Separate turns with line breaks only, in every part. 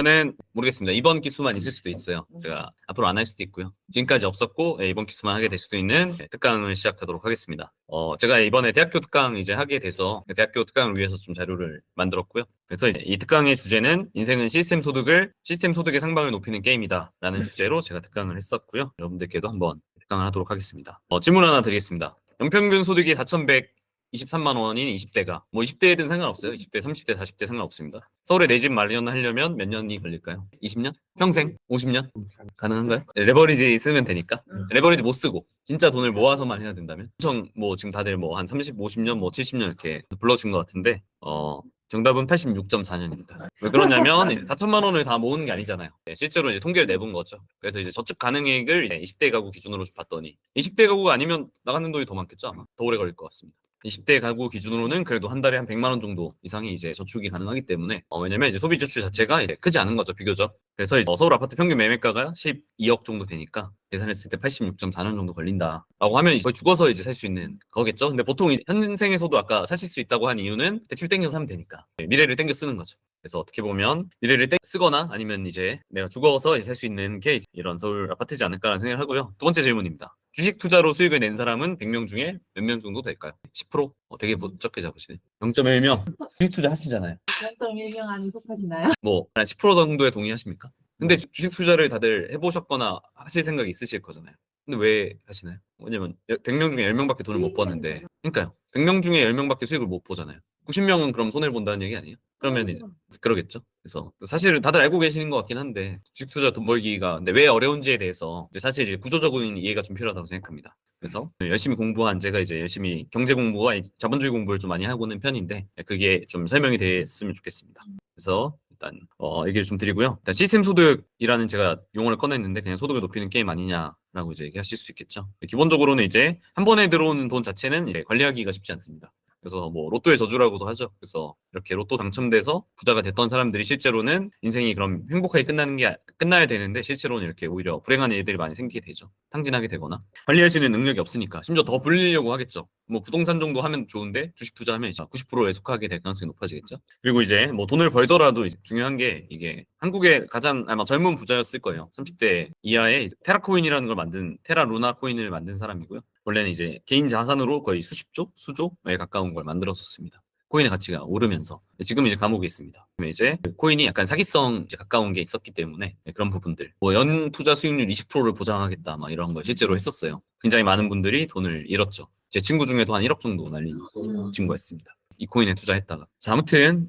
저는 모르겠습니다. 이번 기수만 있을 수도 있어요. 제가 앞으로 안 할 수도 있고요. 지금까지 없었고 이번 기수만 하게 될 수도 있는 특강을 시작하도록 하겠습니다. 제가 이번에 대학교 특강 이제 하게 돼서 대학교 특강을 위해서 좀 자료를 만들었고요. 그래서 이제 이 특강의 주제는 인생은 시스템 소득의 상방을 높이는 게임이다라는 주제로 제가 특강을 했었고요. 여러분들께도 한번 특강을 하도록 하겠습니다. 질문 하나 드리겠습니다. 연평균 소득이 4,123만 원인 20대가 20대든 상관없어요. 20대, 30대, 40대 상관없습니다. 서울에 내 집 마련하려면 몇 년이 걸릴까요? 20년? 평생? 50년? 가능한가요? 레버리지 쓰면 되니까. 레버리지 못 쓰고 진짜 돈을 모아서만 해야 된다면 엄청 지금 다들 한 30, 50년, 70년 이렇게 불러준 것 같은데 정답은 86.4년입니다. 왜 그러냐면 4천만 원을 다 모으는 게 아니잖아요. 실제로 이제 통계를 내본 거죠. 그래서 이제 저축 가능액을 20대 가구 기준으로 봤더니 20대 가구가 아니면 나가는 돈이 더 많겠죠. 아마 더 오래 걸릴 것 같습니다. 20대 가구 기준으로는 그래도 한 달에 한 100만 원 정도 이상이 이제 저축이 가능하기 때문에 왜냐면 이제 소비 지출 자체가 이제 크지 않은 거죠, 비교적. 그래서 이제 서울 아파트 평균 매매가가 12억 정도 되니까 계산했을 때 86.4년 정도 걸린다라고 하면 거의 죽어서 이제 살 수 있는 거겠죠. 근데 보통 현생에서도 아까 사실 수 있다고 한 이유는 대출 땡겨서 하면 되니까 미래를 땡겨 쓰는 거죠. 그래서 어떻게 보면 미래를 쓰거나 아니면 이제 내가 죽어서 살 수 있는 게 이런 서울 아파트지 않을까라는 생각을 하고요. 두 번째 질문입니다. 주식 투자로 수익을 낸 사람은 100명 중에 몇 명 정도 될까요? 10%? 되게 적게 잡으시네. 0.1명. 주식 투자 하시잖아요.
0.1명 안에 속하시나요?
한 10% 정도에 동의하십니까? 근데 주식 투자를 다들 해보셨거나 하실 생각이 있으실 거잖아요. 근데 왜 하시나요? 왜냐면 100명 중에 10명밖에 돈을 못 버는데 그러니까요. 100명 중에 10명밖에 수익을 못 보잖아요. 90명은 그럼 손해를 본다는 얘기 아니에요? 그러면 이제 그러겠죠. 그래서 사실은 다들 알고 계시는 것 같긴 한데 주식 투자 돈 벌기가 근데 왜 어려운지에 대해서 이제 사실 이제 구조적인 이해가 좀 필요하다고 생각합니다. 그래서 열심히 공부한 제가 이제 열심히 경제 공부와 자본주의 공부를 좀 많이 하고 있는 편인데 그게 좀 설명이 됐으면 좋겠습니다. 그래서 일단 얘기를 좀 드리고요. 일단 시스템 소득이라는 제가 용어를 꺼냈는데 그냥 소득을 높이는 게임 아니냐라고 이제 얘기하실 수 있겠죠. 기본적으로는 이제 한 번에 들어오는 돈 자체는 이제 관리하기가 쉽지 않습니다. 그래서 로또의 저주라고도 하죠. 그래서 이렇게 로또 당첨돼서 부자가 됐던 사람들이 실제로는 인생이 그럼 행복하게 끝나야 되는데 실제로는 이렇게 오히려 불행한 일들이 많이 생기게 되죠. 탕진하게 되거나 관리할 수 있는 능력이 없으니까 심지어 더 불리려고 하겠죠. 부동산 정도 하면 좋은데 주식 투자하면 이제 90%에 속하게 될 가능성이 높아지겠죠. 그리고 이제 돈을 벌더라도 이제 중요한 게 이게 한국의 가장 아마 젊은 부자였을 거예요. 30대 이하의 테라코인이라는 걸 만든 테라 루나 코인을 만든 사람이고요. 원래는 이제 개인 자산으로 거의 수십조, 수조에 가까운 걸 만들었었습니다. 코인의 가치가 오르면서 지금 이제 감옥에 있습니다. 이제 코인이 약간 사기성 이제 가까운 게 있었기 때문에 그런 부분들 연 투자 수익률 20%를 보장하겠다 막 이런 걸 실제로 했었어요. 굉장히 많은 분들이 돈을 잃었죠. 제 친구 중에도 한 1억 정도 날린 친구가 있습니다. 이 코인에 투자했다가. 자, 아무튼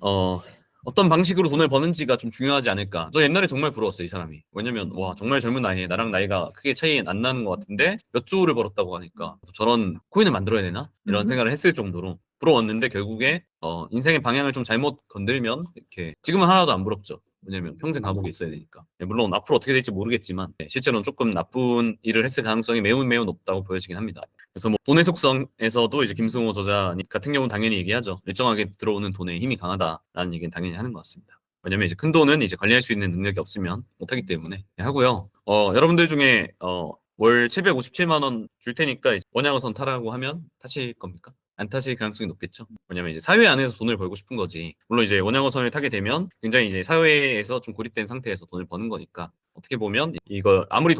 어떤 방식으로 돈을 버는지가 좀 중요하지 않을까. 저 옛날에 정말 부러웠어요, 이 사람이. 왜냐면 와 정말 젊은 나이에 나랑 나이가 크게 차이 안 나는 것 같은데 몇 조를 벌었다고 하니까 저런 코인을 만들어야 되나? 이런 생각을 했을 정도로 부러웠는데 결국에 인생의 방향을 좀 잘못 건들면 이렇게 지금은 하나도 안 부럽죠. 왜냐면 평생 감옥에 있어야 되니까. 물론 앞으로 어떻게 될지 모르겠지만 실제로는 조금 나쁜 일을 했을 가능성이 매우 매우 높다고 보여지긴 합니다. 그래서 돈의 속성에서도 이제 김승호 저자 같은 경우는 당연히 얘기하죠. 일정하게 들어오는 돈에 힘이 강하다라는 얘기는 당연히 하는 것 같습니다. 왜냐면 이제 큰 돈은 이제 관리할 수 있는 능력이 없으면 못하기 때문에 하고요. 여러분들 중에 월 757만 원 줄 테니까 원양어선 타라고 하면 타실 겁니까? 안 타실 가능성이 높겠죠. 왜냐면 이제 사회 안에서 돈을 벌고 싶은 거지. 물론 이제 원양어선을 타게 되면 굉장히 이제 사회에서 좀 고립된 상태에서 돈을 버는 거니까 어떻게 보면 이거 아무리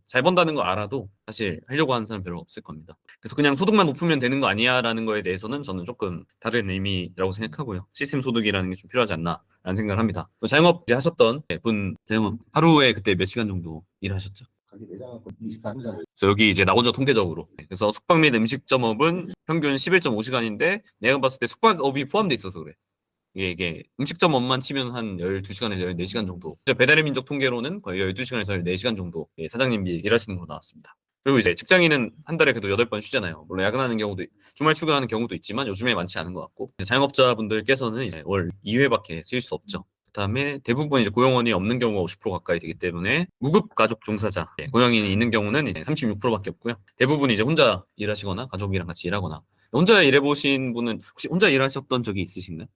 잘 번다는 거 알아도 사실 하려고 하는 사람 별로 없을 겁니다. 그래서 그냥 소득만 높으면 되는 거 아니야라는 거에 대해서는 저는 조금 다른 의미라고 생각하고요. 시스템 소득이라는 게 좀 필요하지 않나라는 생각을 합니다. 자영업 이제 하셨던 분 자영업 하루에 그때 몇 시간 정도 일하셨죠? 그래서 여기 이제 나 혼자 통계적으로 그래서 숙박 및 음식점업은 평균 11.5시간인데 내가 봤을 때 숙박업이 포함돼 있어서 그래. 이게 음식점업만 치면 한 12시간에서 14시간 정도. 배달의 민족 통계로는 거의 12시간에서 14시간 정도 사장님이 일하시는 걸로 나왔습니다. 그리고 이제 직장인은 한 달에 그래도 8번 쉬잖아요. 물론 야근하는 경우도 주말 출근하는 경우도 있지만 요즘에 많지 않은 것 같고 자영업자분들께서는 이제 월 2회밖에 쓸 수 없죠. 그다음에 대부분 이제 고용원이 없는 경우가 50% 가까이 되기 때문에 무급 가족 종사자 고용인이 있는 경우는 이제 36%밖에 없고요. 대부분 이제 혼자 일하시거나 가족이랑 같이 일하거나 혼자 일해보신 분은 혹시 혼자 일하셨던 적이 있으신가요?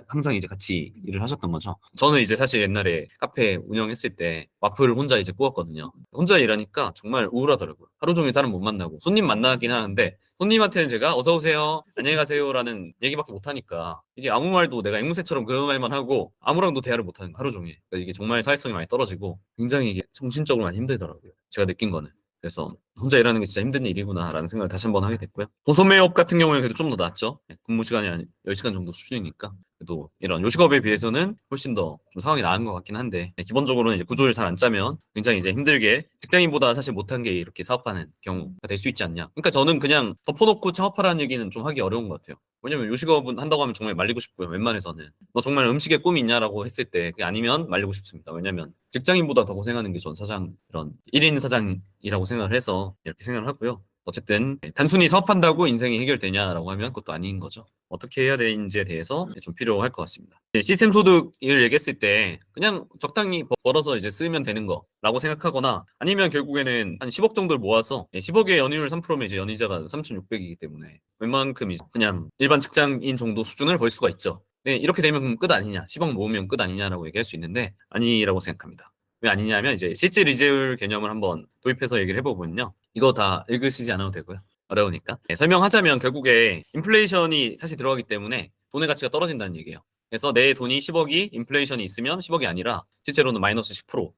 항상 이제 같이 일을 하셨던 거죠. 저는 이제 사실 옛날에 카페 운영했을 때 와플을 혼자 이제 구웠거든요. 혼자 일하니까 정말 우울하더라고요. 하루 종일 사람 못 만나고 손님 만나긴 하는데 손님한테는 제가 어서 오세요, 안녕히 가세요라는 얘기밖에 못 하니까 이게 아무 말도 내가 앵무새처럼 그 말만 하고 아무랑도 대화를 못 하는 거 하루 종일. 그러니까 이게 정말 사회성이 많이 떨어지고 굉장히 이게 정신적으로 많이 힘들더라고요. 제가 느낀 거는. 그래서 혼자 일하는 게 진짜 힘든 일이구나라는 생각을 다시 한번 하게 됐고요. 도소매업 같은 경우에는 그래도 좀 더 낫죠. 근무 시간이 한 10시간 정도 수준이니까. 그래도 이런 요식업에 비해서는 훨씬 더 좀 상황이 나은 것 같긴 한데 기본적으로는 이제 구조를 잘 안 짜면 굉장히 이제 힘들게 직장인보다 사실 못한 게 이렇게 사업하는 경우가 될 수 있지 않냐. 그러니까 저는 그냥 덮어놓고 창업하라는 얘기는 좀 하기 어려운 것 같아요. 왜냐면 요식업은 한다고 하면 정말 말리고 싶고요. 웬만해서는 너 정말 음식에 꿈이 있냐라고 했을 때 그게 아니면 말리고 싶습니다. 왜냐면 직장인보다 더 고생하는 게 전 사장 이런 1인 사장이라고 생각을 해서 이렇게 생각을 하고요. 어쨌든 단순히 사업한다고 인생이 해결되냐라고 하면 그것도 아닌 거죠. 어떻게 해야 되는지에 대해서 좀 필요할 것 같습니다. 시스템 소득을 얘기했을 때 그냥 적당히 벌어서 이제 쓰면 되는 거라고 생각하거나 아니면 결국에는 한 10억 정도를 모아서 10억의 연이율 3%면 이제 연이자가 3,600이기 때문에 웬만큼 이제 그냥 일반 직장인 정도 수준을 벌 수가 있죠. 네, 이렇게 되면 그럼 끝 아니냐, 10억 모으면 끝 아니냐라고 얘기할 수 있는데 아니라고 생각합니다. 왜 아니냐면 이제 실질 이재율 개념을 한번 도입해서 얘기를 해보면요. 이거 다 읽으시지 않아도 되고요. 어려우니까. 설명하자면 결국에 인플레이션이 사실 들어가기 때문에 돈의 가치가 떨어진다는 얘기예요. 그래서 내 돈이 10억이 인플레이션이 있으면 10억이 아니라 실제로는 마이너스 10%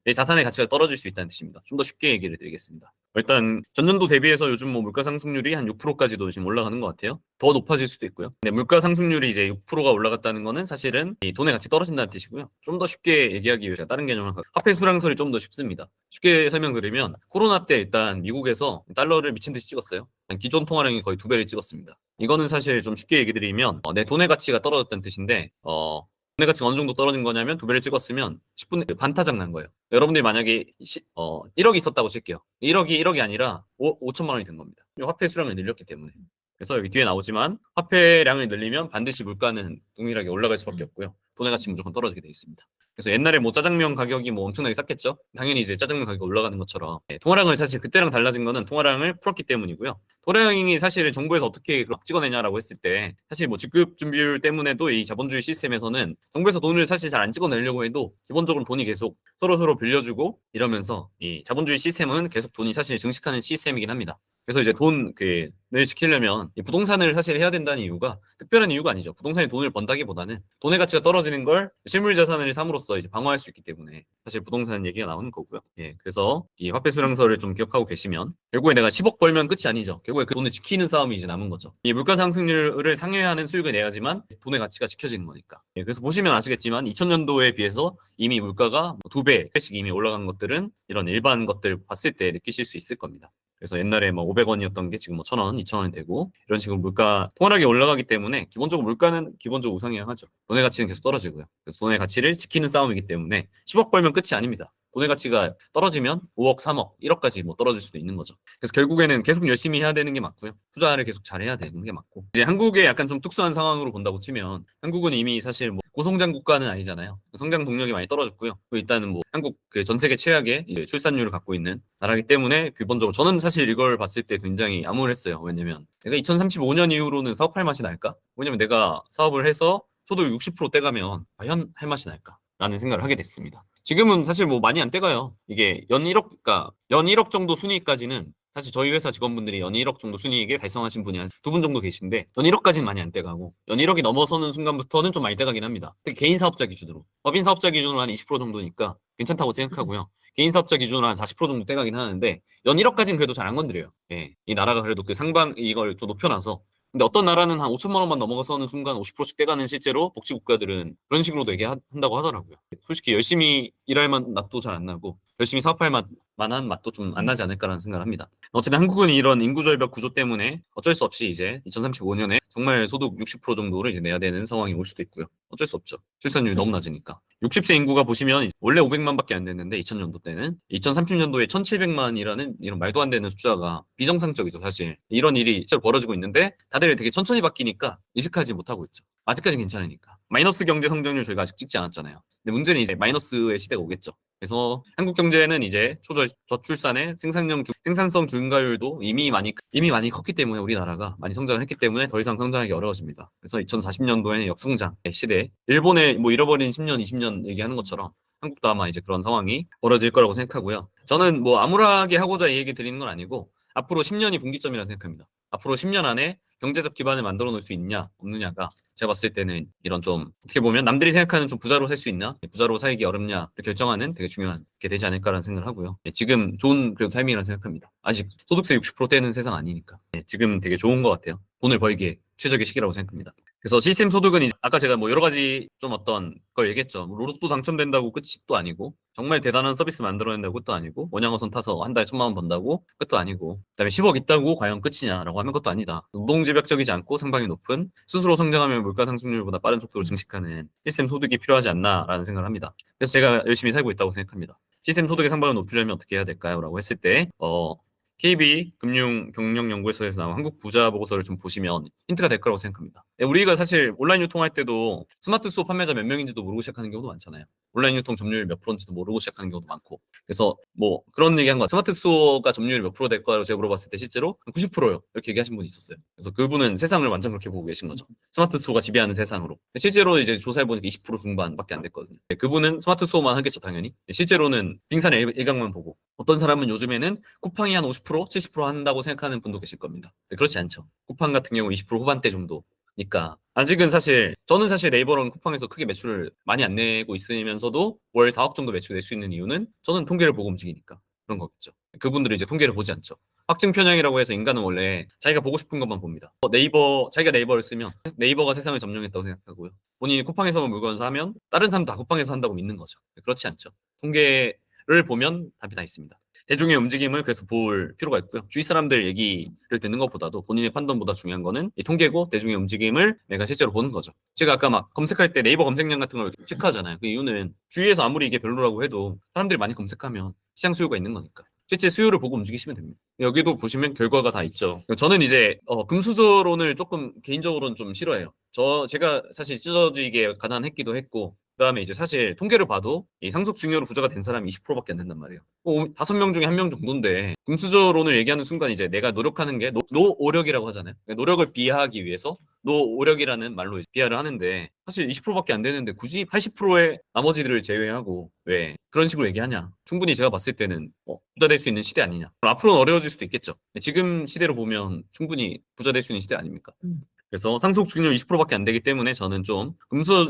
내 자산의 가치가 떨어질 수 있다는 뜻입니다. 좀 더 쉽게 얘기를 드리겠습니다. 일단 전년도 대비해서 요즘 뭐 물가 상승률이 한 6%까지도 지금 올라가는 것 같아요. 더 높아질 수도 있고요. 근데 물가 상승률이 이제 6%가 올라갔다는 거는 사실은 이 돈의 가치 떨어진다는 뜻이고요. 좀 더 쉽게 얘기하기 위해 다른 개념을 화폐 수량설이 좀 더 쉽습니다. 쉽게 설명드리면 코로나 때 일단 미국에서 달러를 미친 듯이 찍었어요. 기존 통화량이 거의 2배를 찍었습니다. 이거는 사실 좀 쉽게 얘기 드리면 내 돈의 가치가 떨어졌다는 뜻인데 돈의 가치가 어느 정도 떨어진 거냐면 2배를 찍었으면 10분의 반타작 난 거예요. 여러분들이 만약에 1억이 있었다고 칠게요. 1억이 아니라 5천만 원이 된 겁니다. 화폐 수량을 늘렸기 때문에. 그래서 여기 뒤에 나오지만 화폐량을 늘리면 반드시 물가는 동일하게 올라갈 수밖에 없고요. 돈의 가치 무조건 떨어지게 돼 있습니다. 그래서 옛날에 뭐 짜장면 가격이 뭐 엄청나게 쌌겠죠. 당연히 이제 짜장면 가격이 올라가는 것처럼 통화량을 사실 그때랑 달라진 거는 통화량을 풀었기 때문이고요. 통화량이 사실 정부에서 어떻게 찍어내냐라고 했을 때 사실 뭐 직급 준비율 때문에도 이 자본주의 시스템에서는 정부에서 돈을 사실 잘 안 찍어내려고 해도 기본적으로 돈이 계속 서로 빌려주고 이러면서 이 자본주의 시스템은 계속 돈이 사실 증식하는 시스템이긴 합니다. 그래서 이제 를 지키려면 이 부동산을 사실 해야 된다는 이유가 특별한 이유가 아니죠. 부동산이 돈을 번다기보다는 돈의 가치가 떨어지는 걸 실물 자산을 삼으로써 이제 방어할 수 있기 때문에 사실 부동산 얘기가 나오는 거고요. 그래서 이 화폐 수량서를 좀 기억하고 계시면 결국에 내가 10억 벌면 끝이 아니죠. 결국에 그 돈을 지키는 싸움이 이제 남은 거죠. 이 물가 상승률을 상회하는 수익을 내야지만 돈의 가치가 지켜지는 거니까. 그래서 보시면 아시겠지만 2000년도에 비해서 이미 물가가 2배씩 이미 올라간 것들은 이런 일반 것들 봤을 때 느끼실 수 있을 겁니다. 그래서 옛날에 뭐 500원이었던 게 지금 뭐 1,000원, 2,000원이 되고 이런 식으로 물가 통화량이 올라가기 때문에 기본적으로 물가는 기본적으로 우상향하죠. 돈의 가치는 계속 떨어지고요. 그래서 돈의 가치를 지키는 싸움이기 때문에 10억 벌면 끝이 아닙니다. 돈의 가치가 떨어지면 5억, 3억, 1억까지 뭐 떨어질 수도 있는 거죠. 그래서 결국에는 계속 열심히 해야 되는 게 맞고요. 투자를 계속 잘해야 되는 게 맞고. 이제 한국의 약간 좀 특수한 상황으로 본다고 치면 한국은 이미 사실 뭐 고성장 국가는 아니잖아요. 성장 동력이 많이 떨어졌고요. 일단은 뭐 한국 그 전 세계 최악의 출산율을 갖고 있는 나라기 때문에 기본적으로 저는 사실 이걸 봤을 때 굉장히 암울했어요. 왜냐면 내가 2035년 이후로는 사업할 맛이 날까? 왜냐면 내가 사업을 해서 소득 60% 떼가면 과연 할 맛이 날까? 라는 생각을 하게 됐습니다. 지금은 사실 뭐 많이 안 떼가요. 이게 연 1억, 그러니까 연 1억 정도 순이익까지는 사실 저희 회사 직원분들이 연 1억 정도 순이익에 달성하신 분이 한 2분 정도 계신데 연 1억까지는 많이 안 떼가고 연 1억이 넘어서는 순간부터는 좀 많이 떼가긴 합니다. 특히 개인 사업자 기준으로. 법인 사업자 기준으로 한 20% 정도니까 괜찮다고 생각하고요. 개인 사업자 기준으로 한 40% 정도 떼가긴 하는데 연 1억까지는 그래도 잘 안 건드려요. 이 나라가 그래도 그 상방 이걸 좀 높여놔서 근데 어떤 나라는 한 5천만 원만 넘어가서는 순간 50%씩 떼가는 실제로 복지 국가들은 그런 식으로도 얘기한다고 하더라고요. 솔직히 열심히 일할 맛도 잘 안 나고 열심히 사업할 만한 맛도 좀 안 나지 않을까라는 생각을 합니다. 어쨌든 한국은 이런 인구절벽 구조 때문에 어쩔 수 없이 이제 2035년에 정말 소득 60% 정도를 이제 내야 되는 상황이 올 수도 있고요. 어쩔 수 없죠. 출산율이 너무 낮으니까. 60세 인구가 보시면 원래 500만밖에 안 됐는데 2000년도 때는 2030년도에 1700만이라는 이런 말도 안 되는 숫자가 비정상적이죠, 사실. 이런 일이 실제로 벌어지고 있는데 다들 되게 천천히 바뀌니까 의식하지 못하고 있죠. 아직까지 괜찮으니까. 마이너스 경제 성장률 저희가 아직 찍지 않았잖아요. 근데 문제는 이제 마이너스의 시대가 오겠죠. 그래서 한국 경제는 이제 저출산의 생산성 증가율도 이미 많이 컸기 때문에 우리나라가 많이 성장을 했기 때문에 더 이상 성장하기 어려워집니다. 그래서 2040년도에는 역성장의 시대, 일본의 뭐 잃어버린 10년, 20년 얘기하는 것처럼 한국도 아마 이제 그런 상황이 벌어질 거라고 생각하고요. 저는 뭐 암울하게 하고자 이 얘기 드리는 건 아니고 앞으로 10년이 분기점이라 생각합니다. 앞으로 10년 안에 경제적 기반을 만들어 놓을 수 있냐 없느냐가 제가 봤을 때는 이런 좀 어떻게 보면 남들이 생각하는 좀 부자로 살 수 있나 부자로 살기 어렵냐를 결정하는 되게 중요한 게 되지 않을까라는 생각을 하고요. 지금 좋은 그래도 타이밍이라는 생각합니다. 아직 소득세 60% 떼는 세상 아니니까 지금 되게 좋은 것 같아요. 돈을 벌기에 최적의 시기라고 생각합니다. 그래서 시스템 소득은 이제 아까 제가 뭐 여러 가지 좀 어떤 걸 얘기했죠. 뭐 로또 당첨된다고 끝이 또 아니고 정말 대단한 서비스 만들어낸다고 끝도 아니고 원양어선 타서 한 달에 1,000만 원 번다고 끝도 아니고 그다음에 10억 있다고 과연 끝이냐라고 하면 그것도 아니다. 노동집약적이지 않고 상방이 높은 스스로 성장하면 물가 상승률보다 빠른 속도로 증식하는 시스템 소득이 필요하지 않나라는 생각을 합니다. 그래서 제가 열심히 살고 있다고 생각합니다. 시스템 소득의 상방을 높이려면 어떻게 해야 될까요? 라고 했을 때 KB 금융경영연구소에서 나온 한국 부자 보고서를 좀 보시면 힌트가 될 거라고 생각합니다. 우리가 사실 온라인 유통할 때도 스마트 스토어 판매자 몇 명인지도 모르고 시작하는 경우도 많잖아요. 온라인 유통 점유율 몇 프로인지도 모르고 시작하는 경우도 많고. 그래서 뭐 그런 얘기한 거 스마트 스토어가 점유율 몇 프로 될 거라고 제가 물어봤을 때 실제로 90%요. 이렇게 얘기하신 분이 있었어요. 그래서 그분은 세상을 완전 그렇게 보고 계신 거죠. 스마트 스토어가 지배하는 세상으로. 실제로 이제 조사해 보니까 20% 중반밖에 안 됐거든요. 그분은 스마트 스토어만 하겠죠, 당연히. 실제로는 빙산의 일각만 보고 어떤 사람은 요즘에는 쿠팡이 한 50%, 70% 한다고 생각하는 분도 계실 겁니다. 그렇지 않죠. 쿠팡 같은 경우 20% 후반대 정도니까 아직은 사실 저는 사실 네이버랑 쿠팡에서 크게 매출을 많이 안 내고 있으면서도 월 4억 정도 매출 낼 수 있는 이유는 저는 통계를 보고 움직이니까 그런 거겠죠. 그분들은 이제 통계를 보지 않죠. 확증 편향이라고 해서 인간은 원래 자기가 보고 싶은 것만 봅니다. 자기가 네이버를 쓰면 네이버가 세상을 점령했다고 생각하고요. 본인이 쿠팡에서만 물건을 사면 다른 사람 다 쿠팡에서 한다고 믿는 거죠. 그렇지 않죠. 통계를 보면 답이 다 있습니다. 대중의 움직임을 그래서 볼 필요가 있고요. 주위 사람들 얘기를 듣는 것보다도 본인의 판단보다 중요한 거는 이 통계고 대중의 움직임을 내가 실제로 보는 거죠. 제가 아까 막 검색할 때 네이버 검색량 같은 걸 체크하잖아요. 그 이유는 주위에서 아무리 이게 별로라고 해도 사람들이 많이 검색하면 시장 수요가 있는 거니까. 실제 수요를 보고 움직이시면 됩니다. 여기도 보시면 결과가 다 있죠. 저는 이제 금수저론을 조금 개인적으로는 좀 싫어해요. 제가 사실 찢어지게 가난했기도 했고 그다음에 이제 사실 통계를 봐도 이 상속 증여로 부자가 된 사람이 20%밖에 안 된단 말이에요. 5명 중에 1명 정도인데 금수저론을 얘기하는 순간 이제 내가 노력하는 게 노오력이라고 하잖아요. 그러니까 노력을 비하하기 위해서 노오력이라는 말로 비하를 하는데 사실 20%밖에 안 되는데 굳이 80%의 나머지들을 제외하고 왜 그런 식으로 얘기하냐. 충분히 제가 봤을 때는 부자 될 수 있는 시대 아니냐. 앞으로는 어려워질 수도 있겠죠. 지금 시대로 보면 충분히 부자 될 수 있는 시대 아닙니까? 그래서 상속 증여 20%밖에 안 되기 때문에 저는 좀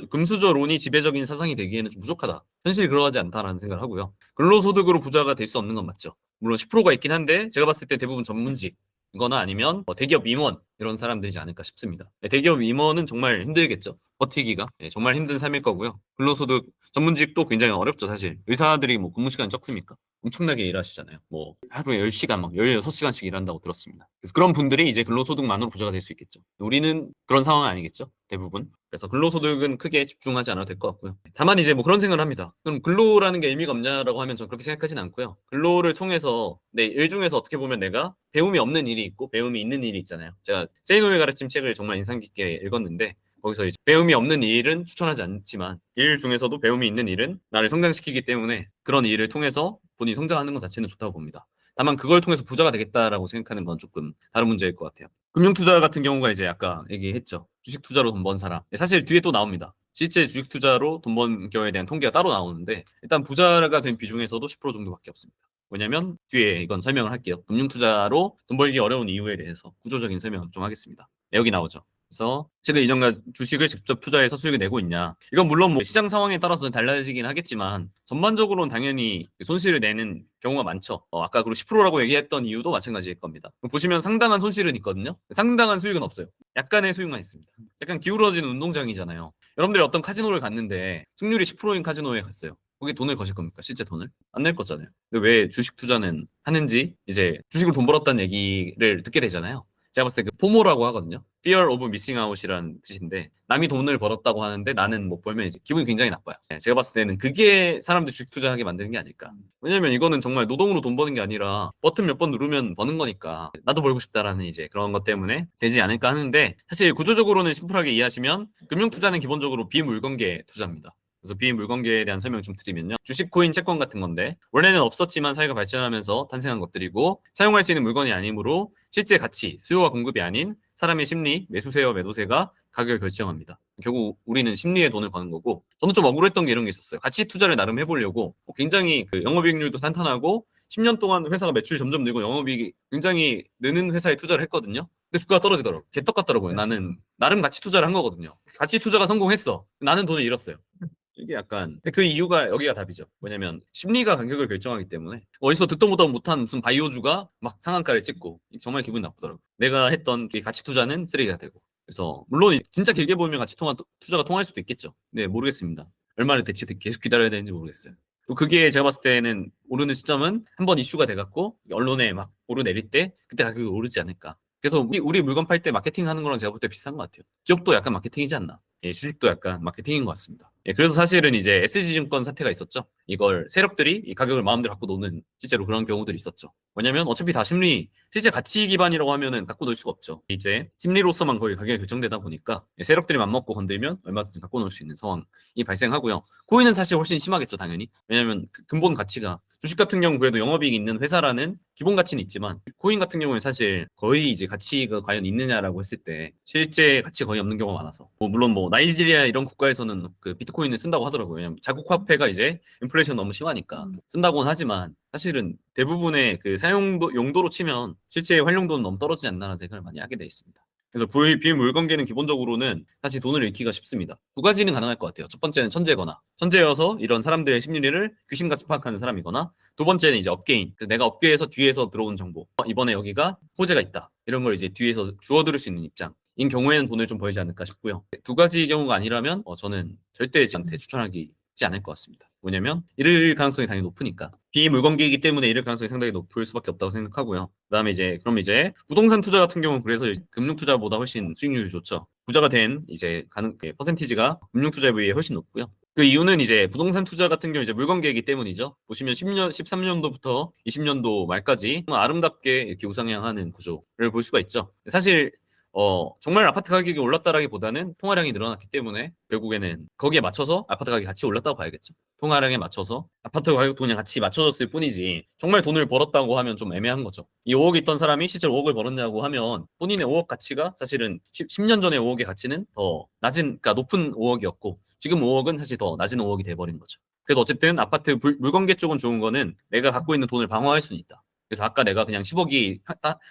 금수저론이 지배적인 사상이 되기에는 좀 부족하다. 현실이 그러하지 않다라는 생각을 하고요. 근로소득으로 부자가 될 수 없는 건 맞죠. 물론 10%가 있긴 한데 제가 봤을 때 대부분 전문직 이거나 아니면 대기업 임원 이런 사람들이지 않을까 싶습니다. 대기업 임원은 정말 힘들겠죠. 버티기가 정말 힘든 삶일 거고요. 근로소득 전문직도 굉장히 어렵죠. 사실 의사들이 뭐 근무 시간이 적습니까? 엄청나게 일하시잖아요. 뭐 하루에 10시간 막 16시간씩 일한다고 들었습니다. 그래서 그런 분들이 이제 근로소득만으로 부자가 될 수 있겠죠. 우리는 그런 상황은 아니겠죠. 대부분. 그래서 근로소득은 크게 집중하지 않아도 될 것 같고요. 다만 이제 뭐 그런 생각을 합니다. 그럼 근로라는 게 의미가 없냐라고 하면 저는 그렇게 생각하진 않고요. 근로를 통해서 내 일 중에서 어떻게 보면 내가 배움이 없는 일이 있고 배움이 있는 일이 있잖아요. 제가 세이노의 가르침 책을 정말 인상 깊게 읽었는데 거기서 이제 배움이 없는 일은 추천하지 않지만 일 중에서도 배움이 있는 일은 나를 성장시키기 때문에 그런 일을 통해서 본인이 성장하는 것 자체는 좋다고 봅니다. 다만 그걸 통해서 부자가 되겠다라고 생각하는 건 조금 다른 문제일 것 같아요. 금융투자 같은 경우가 이제 아까 얘기했죠. 주식 투자로 돈 번 사람. 사실 뒤에 또 나옵니다. 실제 주식 투자로 돈 번 경우에 대한 통계가 따로 나오는데 일단 부자가 된 비중에서도 10% 정도밖에 없습니다. 왜냐면 뒤에 이건 설명을 할게요. 금융투자로 돈 벌기 어려운 이유에 대해서 구조적인 설명을 좀 하겠습니다. 여기 나오죠. 그래서 최근 이전과 주식을 직접 투자해서 수익을 내고 있냐. 이건 물론 뭐 시장 상황에 따라서는 달라지긴 하겠지만 전반적으로는 당연히 손실을 내는 경우가 많죠. 아까 그리고 10%라고 얘기했던 이유도 마찬가지일 겁니다. 보시면 상당한 손실은 있거든요. 상당한 수익은 없어요. 약간의 수익만 있습니다. 약간 기울어지는 운동장이잖아요. 여러분들이 어떤 카지노를 갔는데 승률이 10%인 카지노에 갔어요. 거기 돈을 거실 겁니까? 실제 돈을? 안 낼 거잖아요. 근데 왜 주식 투자는 하는지 이제 주식으로 돈 벌었다는 얘기를 듣게 되잖아요. 제가 봤을 때 그 포모라고 하거든요. Fear of Missing Out이라는 뜻인데 남이 돈을 벌었다고 하는데 나는 못 벌면 이제 기분이 굉장히 나빠요. 제가 봤을 때는 그게 사람들 주식 투자하게 만드는 게 아닐까. 왜냐면 이거는 정말 노동으로 돈 버는 게 아니라 버튼 몇 번 누르면 버는 거니까 나도 벌고 싶다라는 이제 그런 것 때문에 되지 않을까 하는데 사실 구조적으로는 심플하게 이해하시면 금융 투자는 기본적으로 비물건계 투자입니다. 그래서 비물건계에 대한 설명을 좀 드리면요. 주식, 코인, 채권 같은 건데 원래는 없었지만 사회가 발전하면서 탄생한 것들이고 사용할 수 있는 물건이 아니므로 실제 가치, 수요와 공급이 아닌 사람의 심리, 매수세와 매도세가 가격을 결정합니다. 결국 우리는 심리에 돈을 거는 거고 저는 좀 억울했던 게 이런 게 있었어요. 가치 투자를 나름 해보려고 굉장히 그 영업이익률도 탄탄하고 10년 동안 회사가 매출이 점점 늘고 영업이익이 굉장히 느는 회사에 투자를 했거든요. 근데 주가가 떨어지더라고. 개떡 같더라고요. 나는 나름 가치 투자를 한 거거든요. 가치 투자가 성공했어. 나는 돈을 잃었어요. 이게 약간 그 이유가 여기가 답이죠. 뭐냐면 심리가 가격을 결정하기 때문에 어디서 듣도 보도 못한 무슨 바이오주가 막 상한가를 찍고 정말 기분이 나쁘더라고요. 내가 했던 이 가치 투자는 쓰레기가 되고. 그래서 물론 진짜 길게 보면 가치 투자가 통할 수도 있겠죠. 네, 모르겠습니다. 얼마를 대체 계속 기다려야 되는지 모르겠어요. 또 그게 제가 봤을 때는 오르는 시점은 한번 이슈가 돼갖고 언론에 막 오르내릴 때 그때 가격이 오르지 않을까. 그래서 우리 물건 팔 때 마케팅 하는 거랑 제가 볼 때 비슷한 것 같아요. 기업도 약간 마케팅이지 않나. 예, 주식도 약간 마케팅인 것 같습니다. 예, 그래서 사실은 이제 SG증권 사태가 있었죠. 이걸 세력들이 이 가격을 마음대로 갖고 노는 실제로 그런 경우들이 있었죠. 왜냐면 어차피 다 심리, 실제 가치 기반이라고 하면은 갖고 놀 수가 없죠. 이제 심리로서만 거의 가격이 결정되다 보니까 예, 세력들이 맘먹고 건들면 얼마든지 갖고 놀 수 있는 상황이 발생하고요. 코인은 사실 훨씬 심하겠죠, 당연히. 왜냐면 그 근본 가치가 주식 같은 경우 그래도 영업이익 있는 회사라는 기본 가치는 있지만 코인 같은 경우는 사실 거의 이제 가치가 과연 있느냐라고 했을 때 실제 가치 거의 없는 경우가 많아서 물론 나이지리아 이런 국가에서는 그 비트코인을 쓴다고 하더라고요. 왜냐면 자국 화폐가 이제 인플레이션 너무 심하니까 쓴다고는 하지만 사실은 대부분의 그 사용도 용도로 치면 실제 활용도는 너무 떨어지지 않나라는 생각을 많이 하게 돼 있습니다. 그래서 비물건계는 기본적으로는 사실 돈을 잃기가 쉽습니다. 두 가지는 가능할 것 같아요. 첫 번째는 천재거나 천재여서 이런 사람들의 심리를 귀신같이 파악하는 사람이거나 두 번째는 이제 업계인, 내가 업계에서 뒤에서 들어온 정보, 이번에 여기가 호재가 있다 이런 걸 이제 뒤에서 주워들을 수 있는 입장인 경우에는 돈을 좀 벌지 않을까 싶고요. 두 가지 경우가 아니라면 저는 절대 저한테 추천하지 않을 것 같습니다. 뭐냐면 잃을 가능성이 당연히 높으니까 비물건기이기 때문에 잃을 가능성이 상당히 높을 수밖에 없다고 생각하고요. 그다음에 그럼 이제 부동산 투자 같은 경우는 그래서 금융 투자보다 훨씬 수익률이 좋죠. 부자가 된 이제 퍼센티지가 금융 투자에 비해 훨씬 높고요. 그 이유는 이제 부동산 투자 같은 경우 이제 물건계이기 때문이죠. 보시면 10년, 13년도부터 20년도 말까지 정말 아름답게 이렇게 우상향하는 구조를 볼 수가 있죠. 사실 정말 아파트 가격이 올랐다라기보다는 통화량이 늘어났기 때문에 결국에는 거기에 맞춰서 아파트 가격이 같이 올랐다고 봐야겠죠. 통화량에 맞춰서 아파트 가격도 그냥 같이 맞춰졌을 뿐이지 정말 돈을 벌었다고 하면 좀 애매한 거죠. 이 5억 있던 사람이 실제로 5억을 벌었냐고 하면 본인의 5억 가치가 사실은 10년 전의 5억의 가치는 더 낮은, 그러니까 높은 5억이었고 지금 5억은 사실 더 낮은 5억이 돼버린 거죠. 그래서 어쨌든 아파트 물건계 쪽은 좋은 거는 내가 갖고 있는 돈을 방어할 수는 있다. 그래서 아까 내가 그냥 10억이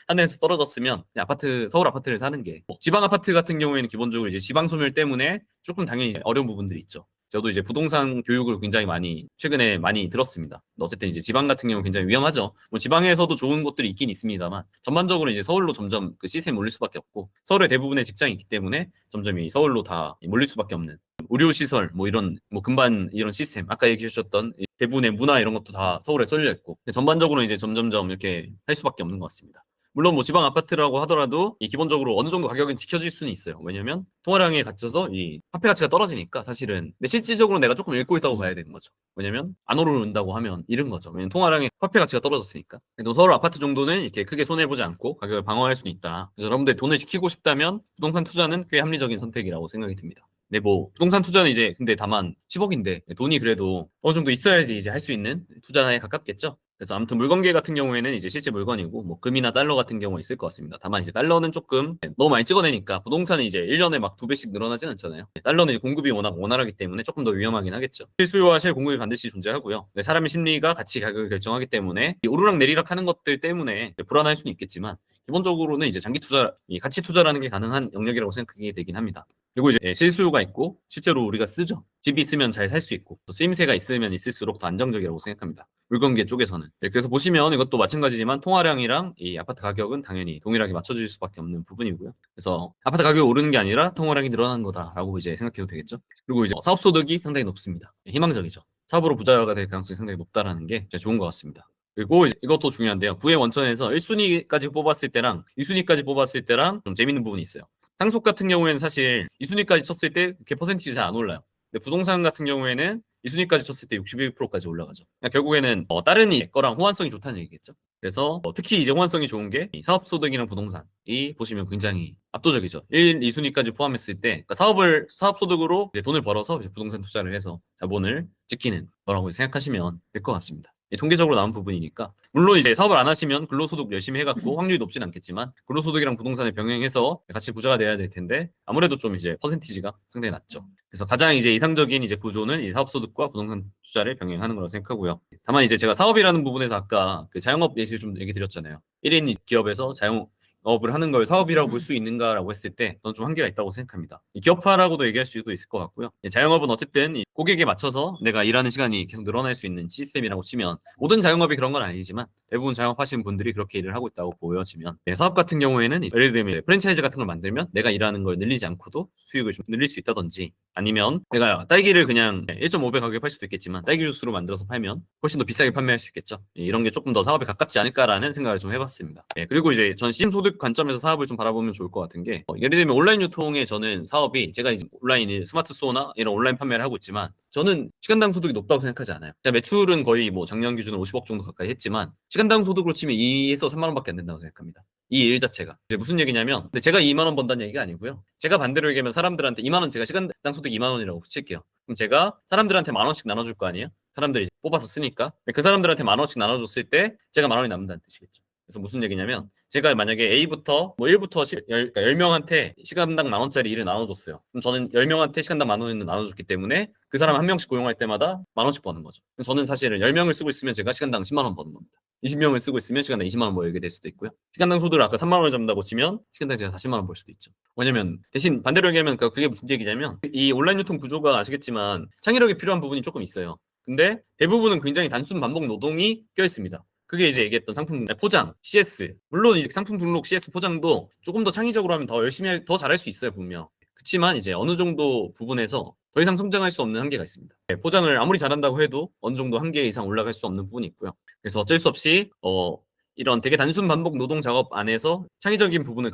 하늘에서 떨어졌으면 그냥 서울 아파트를 사는 게 지방 아파트 같은 경우에는 기본적으로 이제 지방 소멸 때문에 조금 당연히 어려운 부분들이 있죠. 저도 이제 부동산 교육을 굉장히 최근에 많이 들었습니다. 어쨌든 이제 지방 같은 경우 굉장히 위험하죠. 지방에서도 좋은 곳들이 있긴 있습니다만 전반적으로 이제 서울로 점점 그 시스템이 몰릴 수밖에 없고 서울에 대부분의 직장이 있기 때문에 점점 이 서울로 다 몰릴 수밖에 없는 의료 시설 이런 근반 이런 시스템 아까 얘기해 주셨던 대부분의 문화 이런 것도 다 서울에 쏠려 있고 전반적으로 이제 점점점 이렇게 할 수밖에 없는 것 같습니다. 물론 지방 아파트라고 하더라도 기본적으로 어느 정도 가격은 지켜질 수는 있어요. 왜냐면 통화량에 갇혀서 이 화폐 가치가 떨어지니까 사실은 근데 실질적으로 내가 조금 잃고 있다고 봐야 되는 거죠. 왜냐면 안 오른다고 하면 잃은 거죠. 왜냐면 통화량에 화폐 가치가 떨어졌으니까. 그래도 서울 아파트 정도는 이렇게 크게 손해 보지 않고 가격을 방어할 수는 있다. 그래서 여러분들 돈을 지키고 싶다면 부동산 투자는 꽤 합리적인 선택이라고 생각이 듭니다. 네, 부동산 투자는 이제 근데 다만 10억인데 돈이 그래도 어느 정도 있어야지 이제 할 수 있는 투자에 가깝겠죠. 그래서 아무튼 물건계 같은 경우에는 이제 실제 물건이고 금이나 달러 같은 경우가 있을 것 같습니다. 다만 이제 달러는 조금 너무 많이 찍어내니까 부동산은 이제 1년에 막 2배씩 늘어나진 않잖아요. 달러는 이제 공급이 워낙 원활하기 때문에 조금 더 위험하긴 하겠죠. 실수요와 실공급이 반드시 존재하고요. 사람의 심리가 같이 가격을 결정하기 때문에 이 오르락 내리락 하는 것들 때문에 불안할 수는 있겠지만 기본적으로는 이제 장기 투자, 이 가치 투자라는 게 가능한 영역이라고 생각하게 되긴 합니다. 그리고 이제 실수요가 있고 실제로 우리가 쓰죠. 집이 있으면 잘 살 수 있고 또 쓰임새가 있으면 있을수록 더 안정적이라고 생각합니다. 물건계 쪽에서는. 그래서 보시면 이것도 마찬가지지만 통화량이랑 이 아파트 가격은 당연히 동일하게 맞춰질 수밖에 없는 부분이고요. 그래서 아파트 가격이 오르는 게 아니라 통화량이 늘어나는 거다라고 이제 생각해도 되겠죠. 그리고 이제 사업 소득이 상당히 높습니다. 희망적이죠. 사업으로 부자가 될 가능성이 상당히 높다라는 게 좋은 것 같습니다. 그리고 이것도 중요한데요. 부의 원천에서 1순위까지 뽑았을 때랑 2순위까지 뽑았을 때랑 좀 재밌는 부분이 있어요. 상속 같은 경우에는 사실 2순위까지 쳤을 때 그렇게 퍼센티지 잘 안 올라요. 근데 부동산 같은 경우에는 2순위까지 쳤을 때 61%까지 올라가죠. 그러니까 결국에는 다른 거랑 호환성이 좋다는 얘기겠죠. 그래서 특히 이제 호환성이 좋은 게 사업소득이랑 부동산이 보시면 굉장히 압도적이죠. 1, 2순위까지 포함했을 때 그러니까 사업소득으로 이제 돈을 벌어서 이제 부동산 투자를 해서 자본을 지키는 거라고 생각하시면 될 것 같습니다. 통계적으로 나온 부분이니까 물론 이제 사업을 안 하시면 근로소득 열심히 해갖고 확률이 높진 않겠지만 근로소득이랑 부동산을 병행해서 같이 부자가 돼야 될 텐데 아무래도 좀 이제 퍼센티지가 상당히 낮죠. 그래서 가장 이제 이상적인 이제 구조는 이 사업소득과 부동산 투자를 병행하는 거라고 생각하고요. 다만 이제 제가 사업이라는 부분에서 아까 그 자영업 예시를 좀 얘기 드렸잖아요. 1인 기업에서 자영업을 하는 걸 사업이라고 볼 수 있는가라고 했을 때 저는 좀 한계가 있다고 생각합니다. 기업화라고도 얘기할 수도 있을 것 같고요. 자영업은 어쨌든 이 고객에 맞춰서 내가 일하는 시간이 계속 늘어날 수 있는 시스템이라고 치면 모든 자영업이 그런 건 아니지만 대부분 자영업하시는 분들이 그렇게 일을 하고 있다고 보여지면 사업 같은 경우에는 예를 들면 프랜차이즈 같은 걸 만들면 내가 일하는 걸 늘리지 않고도 수익을 좀 늘릴 수 있다든지 아니면 내가 딸기를 그냥 1.5배 가격에 팔 수도 있겠지만 딸기 주스로 만들어서 팔면 훨씬 더 비싸게 판매할 수 있겠죠. 이런 게 조금 더 사업에 가깝지 않을까라는 생각을 좀 해봤습니다. 그리고 이제 전 시장 소득 관점에서 사업을 좀 바라보면 좋을 것 같은 게 예를 들면 온라인 유통에 저는 사업이 제가 이제 온라인 스마트 스토어나 이런 온라인 판매를 하고 있지만 저는 시간당 소득이 높다고 생각하지 않아요. 제가 매출은 거의 뭐 작년 기준으로 50억 정도 가까이 했지만 시간당 소득으로 치면 2에서 3만 원밖에 안 된다고 생각합니다. 이 일 자체가 이제 무슨 얘기냐면 근데 제가 2만 원 번다는 얘기가 아니고요. 제가 반대로 얘기하면 사람들한테 2만 원 제가 시간당 소득 2만 원이라고 칠게요. 그럼 제가 사람들한테 만 원씩 나눠줄 거 아니에요? 사람들이 뽑아서 쓰니까 그 사람들한테 만 원씩 나눠줬을 때 제가 만 원이 남는다는 뜻이겠죠. 그래서 무슨 얘기냐면 제가 만약에 A부터 뭐 1부터 10명한테 시간당 만 원짜리 일을 나눠줬어요. 그럼 저는 10명한테 시간당 만 원을 나눠줬기 때문에 그 사람 한 명씩 고용할 때마다 만 원씩 버는 거죠. 그럼 저는 사실은 10명을 쓰고 있으면 제가 시간당 10만 원 버는 겁니다. 20명을 쓰고 있으면 시간당 20만 원 벌게 될 수도 있고요. 시간당 소득을 아까 3만 원을 잡는다고 치면 시간당 제가 40만 원 벌 수도 있죠. 왜냐면 대신 반대로 얘기하면 그게 무슨 얘기냐면 이 온라인 유통 구조가 아시겠지만 창의력이 필요한 부분이 조금 있어요. 근데 대부분은 굉장히 단순 반복 노동이 껴 있습니다. 그게 이제 얘기했던 상품 포장, CS. 물론 이제 상품 등록 CS 포장도 조금 더 창의적으로 하면 더 열심히 더 잘할 수 있어요, 분명. 그렇지만 이제 어느 정도 부분에서 더 이상 성장할 수 없는 한계가 있습니다. 포장을 아무리 잘한다고 해도 어느 정도 한계 이상 올라갈 수 없는 부분이 있고요. 그래서 어쩔 수 없이 이런 되게 단순 반복 노동 작업 안에서 창의적인 부분을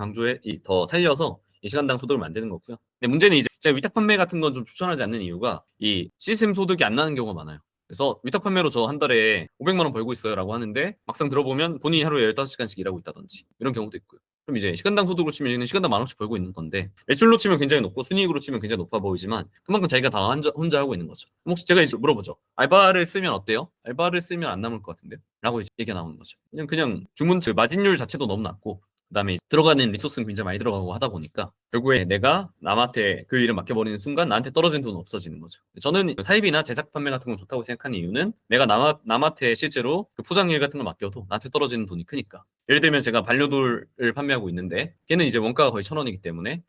더 살려서 이 시간당 소득을 만드는 거고요. 근데 문제는 이제 제가 위탁 판매 같은 건 좀 추천하지 않는 이유가 이 시스템 소득이 안 나는 경우가 많아요. 그래서 위탁 판매로 저 한 달에 500만 원 벌고 있어요라고 하는데 막상 들어보면 본인이 하루에 15시간씩 일하고 있다든지 이런 경우도 있고요. 그럼 이제 시간당 소득으로 치면 시간당 만 원씩 벌고 있는 건데 매출로 치면 굉장히 높고 순이익으로 치면 굉장히 높아 보이지만 그만큼 자기가 다 혼자 하고 있는 거죠. 그럼 혹시 제가 이제 물어보죠. 알바를 쓰면 어때요? 알바를 쓰면 안 남을 것 같은데요? 라고 이제 얘기가 나오는 거죠. 그냥 주문 마진율 자체도 너무 낮고 그다음에 들어가는 리소스는 굉장히 많이 들어가고 하다 보니까 결국에 내가 남한테 그 일을 맡겨버리는 순간 나한테 떨어진 돈은 없어지는 거죠. 저는 사입이나 제작 판매 같은 건 좋다고 생각하는 이유는 내가 남한테 실제로 그 포장 일 같은 걸 맡겨도 나한테 떨어지는 돈이 크니까. 예를 들면 제가 반려돌을 판매하고 있는데 걔는 이제 원가가 거의 1,000원이기 때문에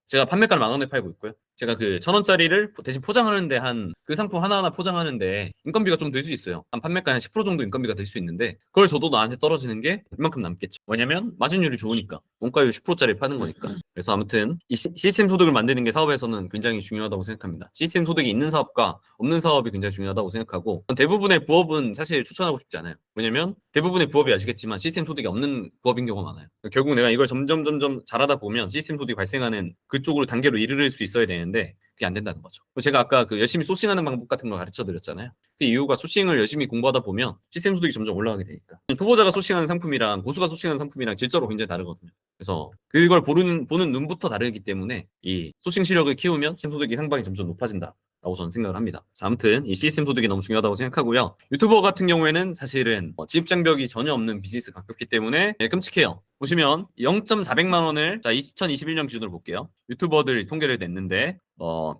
제가 판매가를 만 원에 팔고 있고요. 제가 그 1,000원짜리를 대신 포장하는데 그 상품 하나하나 포장하는데 인건비가 좀 들 수 있어요. 한 판매가 한 10% 정도 인건비가 들 수 있는데 그걸 줘도 나한테 떨어지는 게 이만큼 남겠죠. 왜냐면 마진율이 좋으니까. 원가율 10%짜리 파는 거니까. 그래서 아무튼 이 시스템 소득을 만드는 게 사업에서는 굉장히 중요하다고 생각합니다. 시스템 소득이 있는 사업과 없는 사업이 굉장히 중요하다고 생각하고 대부분의 부업은 사실 추천하고 싶지 않아요. 왜냐면 대부분의 부업이 아시겠지만 시스템 소득이 없는 부업인 경우가 많아요. 결국 내가 이걸 점점 잘하다 보면 시스템 소득이 발생하는 그쪽으로 단계로 이르를 수 있어야 되는데 그게 안 된다는 거죠. 제가 아까 그 열심히 소싱하는 방법 같은 걸 가르쳐 드렸잖아요. 그 이유가 소싱을 열심히 공부하다 보면 시스템 소득이 점점 올라가게 되니까. 초보자가 소싱하는 상품이랑 고수가 소싱하는 상품이랑 질적으로 굉장히 다르거든요. 그래서 그걸 보는 눈부터 다르기 때문에 이 소싱 실력을 키우면 시스템 소득이 상방이 점점 높아진다. 라고 저는 생각을 합니다. 아무튼 이 시스템 소득이 너무 중요하다고 생각하고요. 유튜버 같은 경우에는 사실은 진입 장벽이 전혀 없는 비즈니스 가깝기 때문에 끔찍해요. 보시면 0.400만 원을 자 2021년 기준으로 볼게요. 유튜버들 통계를 냈는데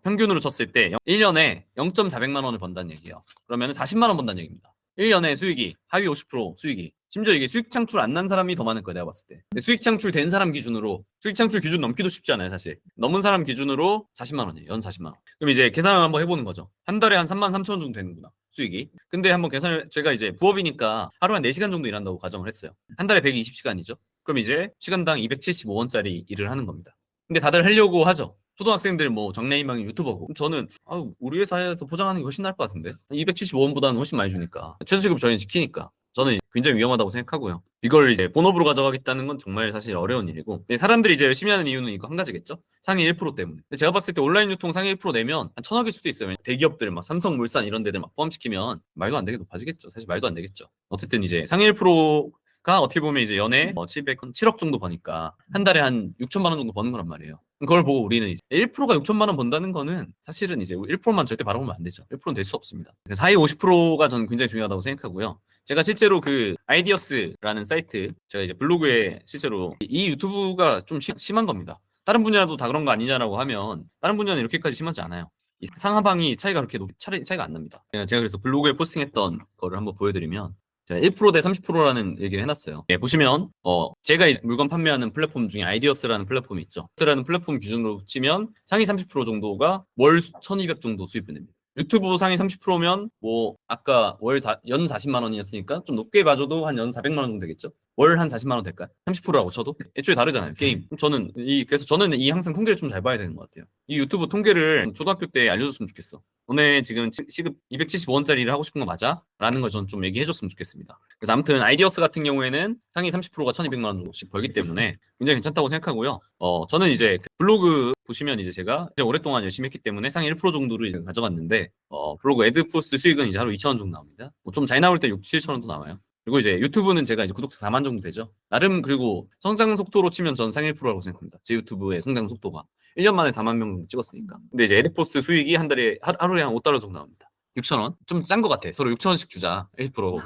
평균으로 쳤을 때 1년에 0.400만 원을 번다는 얘기예요. 그러면 40만 원 번다는 얘기입니다. 1년에 수익이 하위 50% 수익이 심지어 이게 수익 창출 안 난 사람이 더 많을 거야 내가 봤을 때. 근데 수익 창출 된 사람 기준으로 수익 창출 기준 넘기도 쉽지 않아요 사실. 넘은 사람 기준으로 40만 원이에요. 연 40만 원. 그럼 이제 계산을 한번 해보는 거죠. 한 달에 한 3만 3천 원 정도 되는구나 수익이. 근데 한번 계산을 제가 이제 부업이니까 하루에 한 4시간 정도 일한다고 가정을 했어요. 한 달에 120시간이죠. 그럼 이제 시간당 275원짜리 일을 하는 겁니다. 근데 다들 하려고 하죠. 초등학생들 뭐 정래희망이 유튜버고 저는 우리 회사에서 포장하는 게 훨씬 나을 것 같은데 275원보다는 훨씬 많이 주니까 최저시급 저희는 지키니까 저는 굉장히 위험하다고 생각하고요. 이걸 이제 본업으로 가져가겠다는 건 정말 사실 어려운 일이고, 근데 사람들이 이제 열심히 하는 이유는 이거 한 가지겠죠. 상위 1% 때문에. 근데 제가 봤을 때 온라인 유통 상위 1% 내면 한 1,000억일 수도 있어요. 대기업들 막 삼성물산 이런 데들 막 포함시키면 말도 안 되게 높아지겠죠. 사실 말도 안 되겠죠. 어쨌든 이제 상위 1%가 어떻게 보면 이제 연에 700, 7억 정도 버니까 한 달에 한 6천만 원 정도 버는 거란 말이에요. 그걸 보고 우리는 이제 1%가 6천만 원 번다는 거는 사실은 이제 1%만 절대 바라보면 안 되죠. 1%는 될 수 없습니다. 그래서 하위 50%가 저는 굉장히 중요하다고 생각하고요. 제가 실제로 그 아이디어스라는 사이트, 제가 이제 블로그에 실제로 이 유튜브가 좀 심한 겁니다. 다른 분야도 다 그런 거 아니냐라고 하면 다른 분야는 이렇게까지 심하지 않아요. 이 상하방이 차이가 그렇게 차이가 안 납니다. 제가 그래서 블로그에 포스팅했던 거를 한번 보여드리면, 제가 1%대 30%라는 얘기를 해놨어요. 네, 보시면 제가 이제 물건 판매하는 플랫폼 중에 아이디어스라는 플랫폼이 있죠. 아이디어스라는 플랫폼 기준으로 치면 상위 30% 정도가 월 1,200 정도 수입이 됩니다. 유튜브 상위 30%면 뭐 아까 연 40만 원이었으니까 좀 높게 봐줘도 한 연 400만 원 정도 되겠죠. 월 한 40만 원 될까요? 30%라고 쳐도 애초에 다르잖아요, 게임. 그래서 저는 이 항상 통계를 좀 잘 봐야 되는 것 같아요. 이 유튜브 통계를 초등학교 때 알려줬으면 좋겠어. 너네 지금 시급 275원짜리를 하고 싶은 거 맞아? 라는 걸 저는 좀 얘기해줬으면 좋겠습니다. 그래서 아무튼 아이디어스 같은 경우에는 상위 30%가 1,200만 원 정도씩 벌기 때문에 굉장히 괜찮다고 생각하고요. 저는 이제 블로그 보시면 이제 제가 이제 오랫동안 열심히 했기 때문에 상위 1% 정도를 이제 가져갔는데, 블로그 애드포스트 수익은 이제 하루 2,000원 정도 나옵니다. 좀 잘 나올 때 6, 7,000원도 나와요. 그리고 이제 유튜브는 제가 이제 구독자 4만 정도 되죠. 나름 그리고 성장 속도로 치면 전 상위 1%라고 생각합니다. 제 유튜브의 성장 속도가 1년 만에 4만 명 정도 찍었으니까. 근데 이제 애드포스트 수익이 한 달에 하루에 한 $5 정도 나옵니다. 6,000원? 좀 짠 것 같아. 서로 6,000원씩 주자. 1%.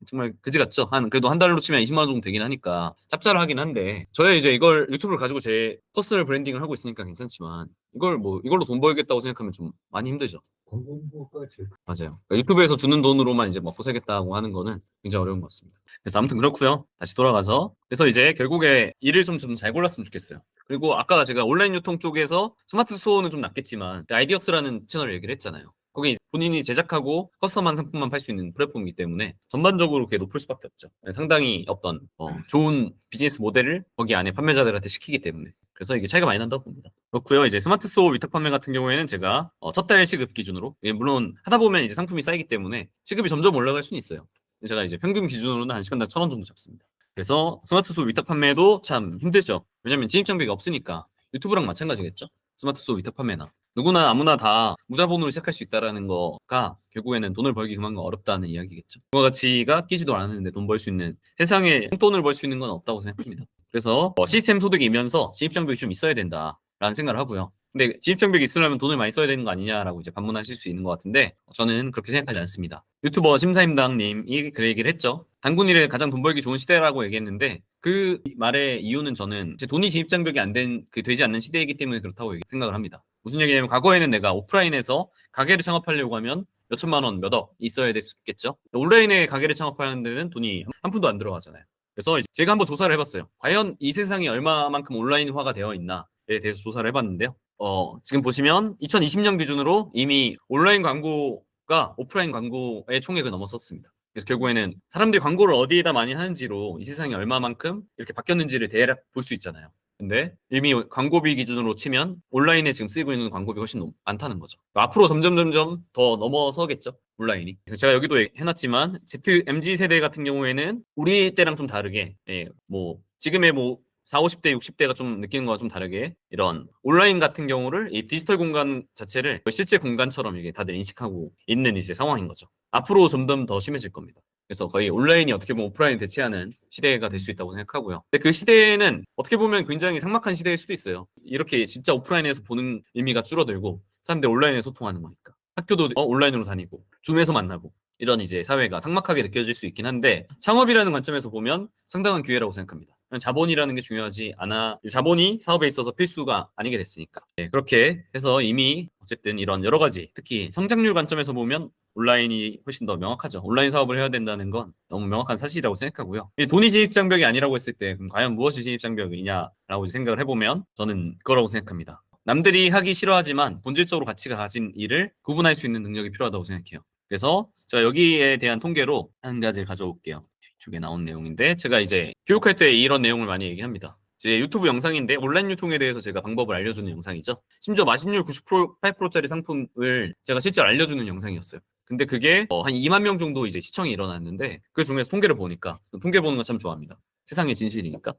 정말 그지 같죠? 그래도 한 달로 치면 20만 원 정도 되긴 하니까 짭짤하긴 한데, 저야 이제 이걸 유튜브를 가지고 제 퍼스널 브랜딩을 하고 있으니까 괜찮지만, 이걸로 돈 벌겠다고 생각하면 좀 많이 힘들죠.
광고가 제일
맞아요. 그러니까 유튜브에서 주는 돈으로만 이제 먹고 살겠다고 하는 거는 굉장히 어려운 것 같습니다. 그래서 아무튼 그렇고요. 다시 돌아가서, 그래서 이제 결국에 일을 좀 잘 골랐으면 좋겠어요. 그리고 아까 제가 온라인 유통 쪽에서 스마트 스토어는 좀 낫겠지만 아이디어스라는 채널을 얘기를 했잖아요. 거기 본인이 제작하고 커스텀한 상품만 팔 수 있는 플랫폼이기 때문에 전반적으로 그게 높을 수밖에 없죠. 상당히 어떤 좋은 비즈니스 모델을 거기 안에 판매자들한테 시키기 때문에. 그래서 이게 차이가 많이 난다고 봅니다. 그렇고요. 이제 스마트 스토어 위탁 판매 같은 경우에는 제가 첫 달 시급 기준으로, 물론 하다 보면 이제 상품이 쌓이기 때문에 시급이 점점 올라갈 수는 있어요. 제가 이제 평균 기준으로는 한 시간당 1,000원 정도 잡습니다. 그래서 스마트 스토어 위탁 판매도 참 힘들죠. 왜냐면 진입 장벽이 없으니까. 유튜브랑 마찬가지겠죠. 스마트 스토어 위탁 판매나 누구나 아무나 다 무자본으로 시작할 수 있다라는 거가 결국에는 돈을 벌기 그만큼 어렵다는 이야기겠죠. 부가가치가 끼지도 않았는데 돈 벌 수 있는, 세상에 돈을 벌 수 있는 건 없다고 생각합니다. 그래서 시스템 소득이면서 진입 장벽이 좀 있어야 된다라는 생각을 하고요. 근데 진입 장벽이 있으려면 돈을 많이 써야 되는 거 아니냐라고 이제 반문하실 수 있는 것 같은데, 저는 그렇게 생각하지 않습니다. 유튜버 심사임당님이 그 얘기를 했죠. 단군일에 가장 돈 벌기 좋은 시대라고 얘기했는데, 그 말의 이유는 저는 이제 돈이 진입 장벽이 되지 않는 시대이기 때문에 그렇다고 생각을 합니다. 무슨 얘기냐면, 과거에는 내가 오프라인에서 가게를 창업하려고 하면 몇 천만 원, 몇 억 있어야 됐겠죠. 온라인에 가게를 창업하는 데는 돈이 한 푼도 안 들어가잖아요. 그래서 제가 한번 조사를 해봤어요. 과연 이 세상이 얼마만큼 온라인화가 되어 있나에 대해서 조사를 해봤는데요. 지금 보시면 2020년 기준으로 이미 온라인 광고가 오프라인 광고의 총액을 넘어섰습니다. 그래서 결국에는 사람들이 광고를 어디에다 많이 하는지로 이 세상이 얼마만큼 이렇게 바뀌었는지를 대략 볼 수 있잖아요. 근데 이미 광고비 기준으로 치면 온라인에 지금 쓰이고 있는 광고비 훨씬 많다는 거죠. 앞으로 점점 더 넘어서겠죠, 온라인이. 제가 여기도 해놨지만 MZ 세대 같은 경우에는 우리 때랑 좀 다르게, 뭐 지금의 뭐 40, 50대, 60대가 좀 느끼는 거와 좀 다르게 이런 온라인 같은 경우를, 이 디지털 공간 자체를 실제 공간처럼 이게 다들 인식하고 있는 이제 상황인 거죠. 앞으로 점점 더 심해질 겁니다. 그래서 거의 온라인이 어떻게 보면 오프라인을 대체하는 시대가 될 수 있다고 생각하고요. 근데 그 시대는 어떻게 보면 굉장히 삭막한 시대일 수도 있어요. 이렇게 진짜 오프라인에서 보는 의미가 줄어들고 사람들이 온라인에 소통하는 거니까. 학교도 온라인으로 다니고 줌에서 만나고, 이런 이제 사회가 삭막하게 느껴질 수 있긴 한데, 창업이라는 관점에서 보면 상당한 기회라고 생각합니다. 자본이라는 게 중요하지 않아, 자본이 사업에 있어서 필수가 아니게 됐으니까. 그렇게 해서 이미 어쨌든 이런 여러 가지, 특히 성장률 관점에서 보면 온라인이 훨씬 더 명확하죠. 온라인 사업을 해야 된다는 건 너무 명확한 사실이라고 생각하고요. 돈이 진입장벽이 아니라고 했을 때 그럼 과연 무엇이 진입장벽이냐라고 생각을 해보면 저는 그거라고 생각합니다. 남들이 하기 싫어하지만 본질적으로 가치가 가진 일을 구분할 수 있는 능력이 필요하다고 생각해요. 그래서 제가 여기에 대한 통계로 한 가지를 가져올게요. 뒤쪽에 나온 내용인데, 제가 이제 교육할 때 이런 내용을 많이 얘기합니다. 제 유튜브 영상인데 온라인 유통에 대해서 제가 방법을 알려주는 영상이죠. 심지어 마진율 98%짜리 상품을 제가 실제로 알려주는 영상이었어요. 근데 그게 한 2만 명 정도 이제 시청이 일어났는데 그 중에서 통계를 보니까 통계 보는 거 참 좋아합니다. 세상의 진실이니까.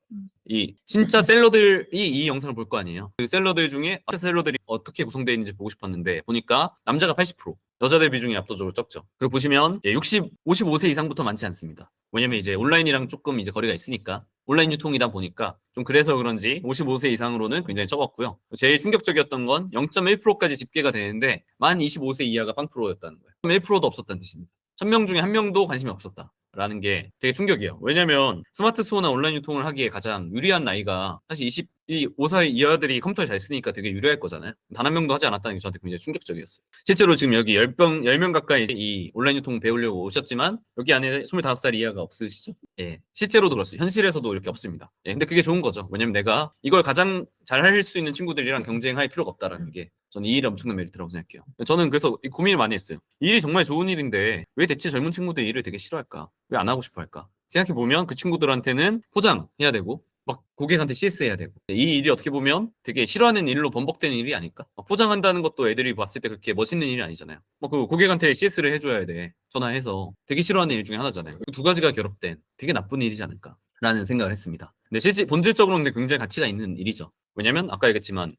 이 진짜 셀러들이 이 영상을 볼 거 아니에요. 그 셀러들 중에 진짜 셀러들이 어떻게 구성되어 있는지 보고 싶었는데 보니까 남자가 80%, 여자들 비중이 압도적으로 적죠. 그리고 보시면 55세 이상부터 많지 않습니다. 왜냐면 이제 온라인이랑 조금 이제 거리가 있으니까 온라인 유통이다 보니까 좀 그래서 그런지 55세 이상으로는 굉장히 적었고요. 제일 충격적이었던 건 0.1%까지 집계가 되는데 만 25세 이하가 0%였다는 거예요. 1%도 없었다는 뜻입니다. 1000명 중에 1명도 관심이 없었다. 라는 게 되게 충격이에요. 왜냐면 스마트 스토어나 온라인 유통을 하기에 가장 유리한 나이가 사실 25살 이하들이 컴퓨터를 잘 쓰니까 되게 유리할 거잖아요. 단 한 명도 하지 않았다는 게 저한테 굉장히 충격적이었어요. 실제로 지금 여기 10명 가까이 이 온라인 유통 배우려고 오셨지만 여기 안에 25살 이하가 없으시죠? 예. 실제로도 그렇습니다. 현실에서도 이렇게 없습니다. 예. 근데 그게 좋은 거죠. 왜냐면 내가 이걸 가장 잘 할 수 있는 친구들이랑 경쟁할 필요가 없다라는 게 저는 이 일이 엄청난 메리트라고 생각해요. 저는 그래서 고민을 많이 했어요. 이 일이 정말 좋은 일인데 왜 대체 젊은 친구들이 일을 되게 싫어할까? 왜 안 하고 싶어 할까? 생각해보면 그 친구들한테는 포장해야 되고 막 고객한테 CS 해야 되고 이 일이 어떻게 보면 되게 싫어하는 일로 번복되는 일이 아닐까? 막 포장한다는 것도 애들이 봤을 때 그렇게 멋있는 일이 아니잖아요. 그 고객한테 CS를 해줘야 돼. 전화해서 되게 싫어하는 일 중에 하나잖아요. 두 가지가 결합된 되게 나쁜 일이지 않을까라는 생각을 했습니다. 근데 실제 본질적으로는 굉장히 가치가 있는 일이죠. 왜냐면 아까 얘기했지만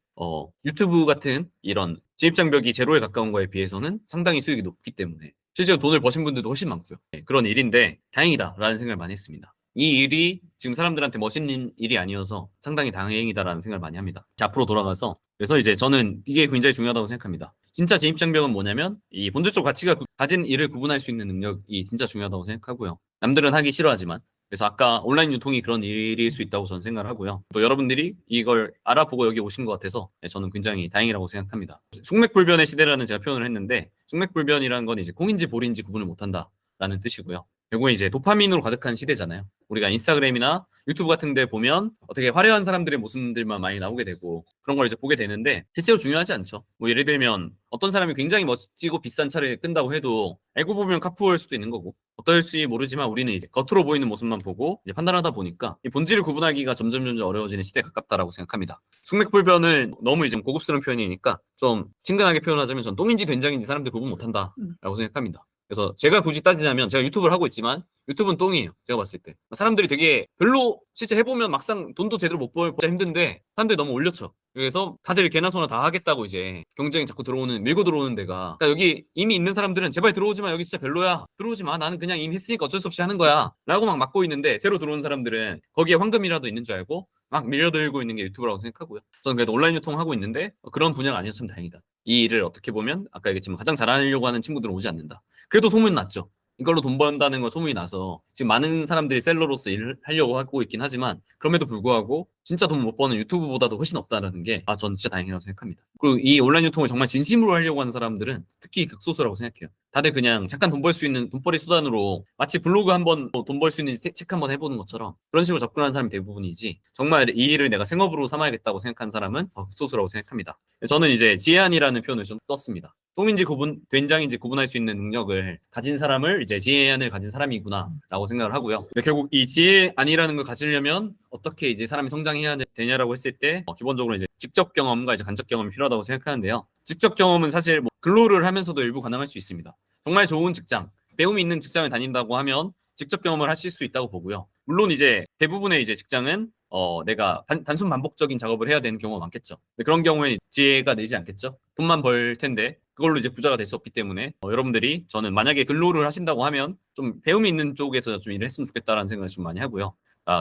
유튜브 같은 이런 진입장벽이 제로에 가까운 거에 비해서는 상당히 수익이 높기 때문에 실제로 돈을 버신 분들도 훨씬 많고요. 네, 그런 일인데 다행이다라는 생각을 많이 했습니다. 이 일이 지금 사람들한테 멋있는 일이 아니어서 상당히 다행이다라는 생각을 많이 합니다. 자, 앞으로 돌아가서 그래서 이제 저는 이게 굉장히 중요하다고 생각합니다. 진짜 진입장벽은 뭐냐면 이 본질적 가치가 가진 일을 구분할 수 있는 능력이 진짜 중요하다고 생각하고요. 남들은 하기 싫어하지만 그래서 아까 온라인 유통이 그런 일일 수 있다고 저는 생각을 하고요. 또 여러분들이 이걸 알아보고 여기 오신 것 같아서 저는 굉장히 다행이라고 생각합니다. 숙맥불변의 시대라는 제가 표현을 했는데 숙맥불변이라는 건 이제 콩인지 볼인지 구분을 못한다라는 뜻이고요. 결국에 이제 도파민으로 가득한 시대잖아요. 우리가 인스타그램이나 유튜브 같은 데 보면 어떻게 화려한 사람들의 모습들만 많이 나오게 되고 그런 걸 이제 보게 되는데 실제로 중요하지 않죠. 뭐 예를 들면 어떤 사람이 굉장히 멋지고 비싼 차를 끈다고 해도 알고 보면 카푸어일 수도 있는 거고 어떨지 모르지만 우리는 이제 겉으로 보이는 모습만 보고 이제 판단하다 보니까 이 본질을 구분하기가 점점 어려워지는 시대에 가깝다라고 생각합니다. 숙맥불변을 너무 이제 고급스러운 표현이니까 좀 친근하게 표현하자면 전 똥인지 된장인지 사람들이 구분 못한다라고 생각합니다. 그래서 제가 굳이 따지자면 제가 유튜브를 하고 있지만 유튜브는 똥이에요. 제가 봤을 때. 사람들이 되게 별로 실제 해보면 막상 돈도 제대로 못 벌자 힘든데 사람들이 너무 올려쳐. 그래서 다들 개나 소나 다 하겠다고 이제 경쟁이 자꾸 밀고 들어오는 데가 그러니까 여기 이미 있는 사람들은 제발 들어오지 마. 여기 진짜 별로야. 들어오지 마. 나는 그냥 이미 했으니까 어쩔 수 없이 하는 거야. 라고 막 막고 있는데 새로 들어오는 사람들은 거기에 황금이라도 있는 줄 알고 막 밀려들고 있는 게 유튜브라고 생각하고요. 저는 그래도 온라인 유통하고 있는데 그런 분야가 아니었으면 다행이다. 이 일을 어떻게 보면 아까 얘기했지만 가장 잘하려고 하는 친구들은 오지 않는다. 그래도 소문 났죠. 이걸로 돈 번다는 거 소문이 나서 지금 많은 사람들이 셀러로서 일을 하려고 하고 있긴 하지만 그럼에도 불구하고 진짜 돈 못 버는 유튜브보다도 훨씬 없다는 게 전 진짜 다행이라고 생각합니다. 그리고 이 온라인 유통을 정말 진심으로 하려고 하는 사람들은 특히 극소수라고 생각해요. 다들 그냥 잠깐 돈 벌 수 있는 돈벌이 수단으로 마치 블로그 한번 돈 벌 수 있는 책 한번 해보는 것처럼 그런 식으로 접근하는 사람이 대부분이지 정말 이 일을 내가 생업으로 삼아야겠다고 생각하는 사람은 극소수라고 생각합니다. 저는 이제 지혜안이라는 표현을 좀 썼습니다. 똥인지 된장인지 구분할 수 있는 능력을 가진 사람을 이제 지혜안을 가진 사람이구나라고 생각을 하고요. 근데 결국 이 지혜안이라는 걸 가지려면 어떻게 이제 사람이 성장해야 되냐라고 했을 때 기본적으로 이제 직접 경험과 이제 간접 경험이 필요하다고 생각하는데요. 직접 경험은 사실 근로를 하면서도 일부 가능할 수 있습니다. 정말 좋은 직장, 배움이 있는 직장을 다닌다고 하면 직접 경험을 하실 수 있다고 보고요. 물론 이제 대부분의 이제 직장은 내가 단순 반복적인 작업을 해야 되는 경우가 많겠죠. 근데 그런 경우에 지혜가 늘지 않겠죠. 돈만 벌 텐데 그걸로 이제 부자가 될 수 없기 때문에 여러분들이 저는 만약에 근로를 하신다고 하면 좀 배움이 있는 쪽에서 좀 일을 했으면 좋겠다라는 생각을 좀 많이 하고요.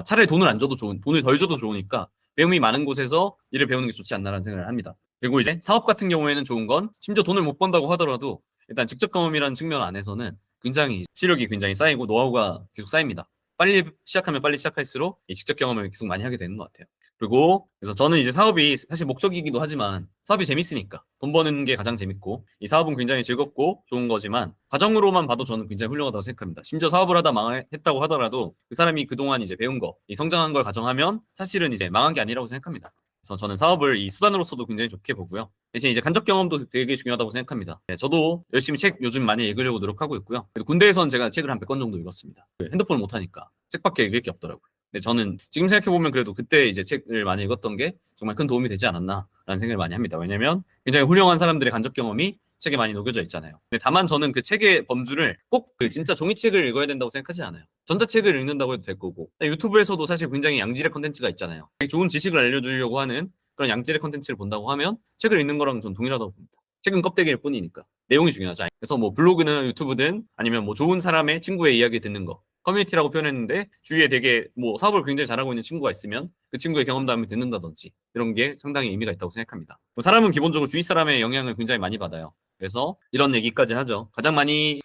차라리 돈을 덜 줘도 좋으니까 배움이 많은 곳에서 일을 배우는 게 좋지 않나라는 생각을 합니다. 그리고 이제 사업 같은 경우에는 좋은 건 심지어 돈을 못 번다고 하더라도 일단 직접 경험이라는 측면 안에서는 굉장히 실력이 굉장히 쌓이고 노하우가 계속 쌓입니다. 빨리 시작하면 빨리 시작할수록 이 직접 경험을 계속 많이 하게 되는 것 같아요. 그리고 그래서 저는 이제 사업이 사실 목적이기도 하지만 사업이 재밌으니까 돈 버는 게 가장 재밌고 이 사업은 굉장히 즐겁고 좋은 거지만 과정으로만 봐도 저는 굉장히 훌륭하다고 생각합니다. 심지어 사업을 하다 망했다고 하더라도 그 사람이 그동안 이제 배운 거, 이 성장한 걸 가정하면 사실은 이제 망한 게 아니라고 생각합니다. 그래서 저는 사업을 이 수단으로서도 굉장히 좋게 보고요. 대신 이제 간접 경험도 되게 중요하다고 생각합니다. 저도 열심히 책 요즘 많이 읽으려고 노력하고 있고요. 군대에선 제가 책을 한 100권 정도 읽었습니다. 핸드폰을 못 하니까 책밖에 읽을 게 없더라고요. 근데 저는 지금 생각해보면 그래도 그때 이제 책을 많이 읽었던 게 정말 큰 도움이 되지 않았나라는 생각을 많이 합니다. 왜냐면 굉장히 훌륭한 사람들의 간접 경험이 책에 많이 녹여져 있잖아요. 근데 다만 저는 그 책의 범주를 꼭 그 진짜 종이책을 읽어야 된다고 생각하지 않아요. 전자책을 읽는다고 해도 될 거고, 유튜브에서도 사실 굉장히 양질의 컨텐츠가 있잖아요. 좋은 지식을 알려주려고 하는 그런 양질의 컨텐츠를 본다고 하면 책을 읽는 거랑 전 동일하다고 봅니다. 책은 껍데기일 뿐이니까. 내용이 중요하죠. 그래서 뭐 블로그는 유튜브든 아니면 뭐 좋은 사람의 친구의 이야기 듣는 거, 커뮤니티라고 표현했는데 주위에 되게 뭐 사업을 굉장히 잘하고 있는 친구가 있으면 그 친구의 경험담을 듣는다든지 이런 게 상당히 의미가 있다고 생각합니다. 뭐 사람은 기본적으로 주위 사람의 영향을 굉장히 많이 받아요. 그래서 이런 얘기까지 하죠.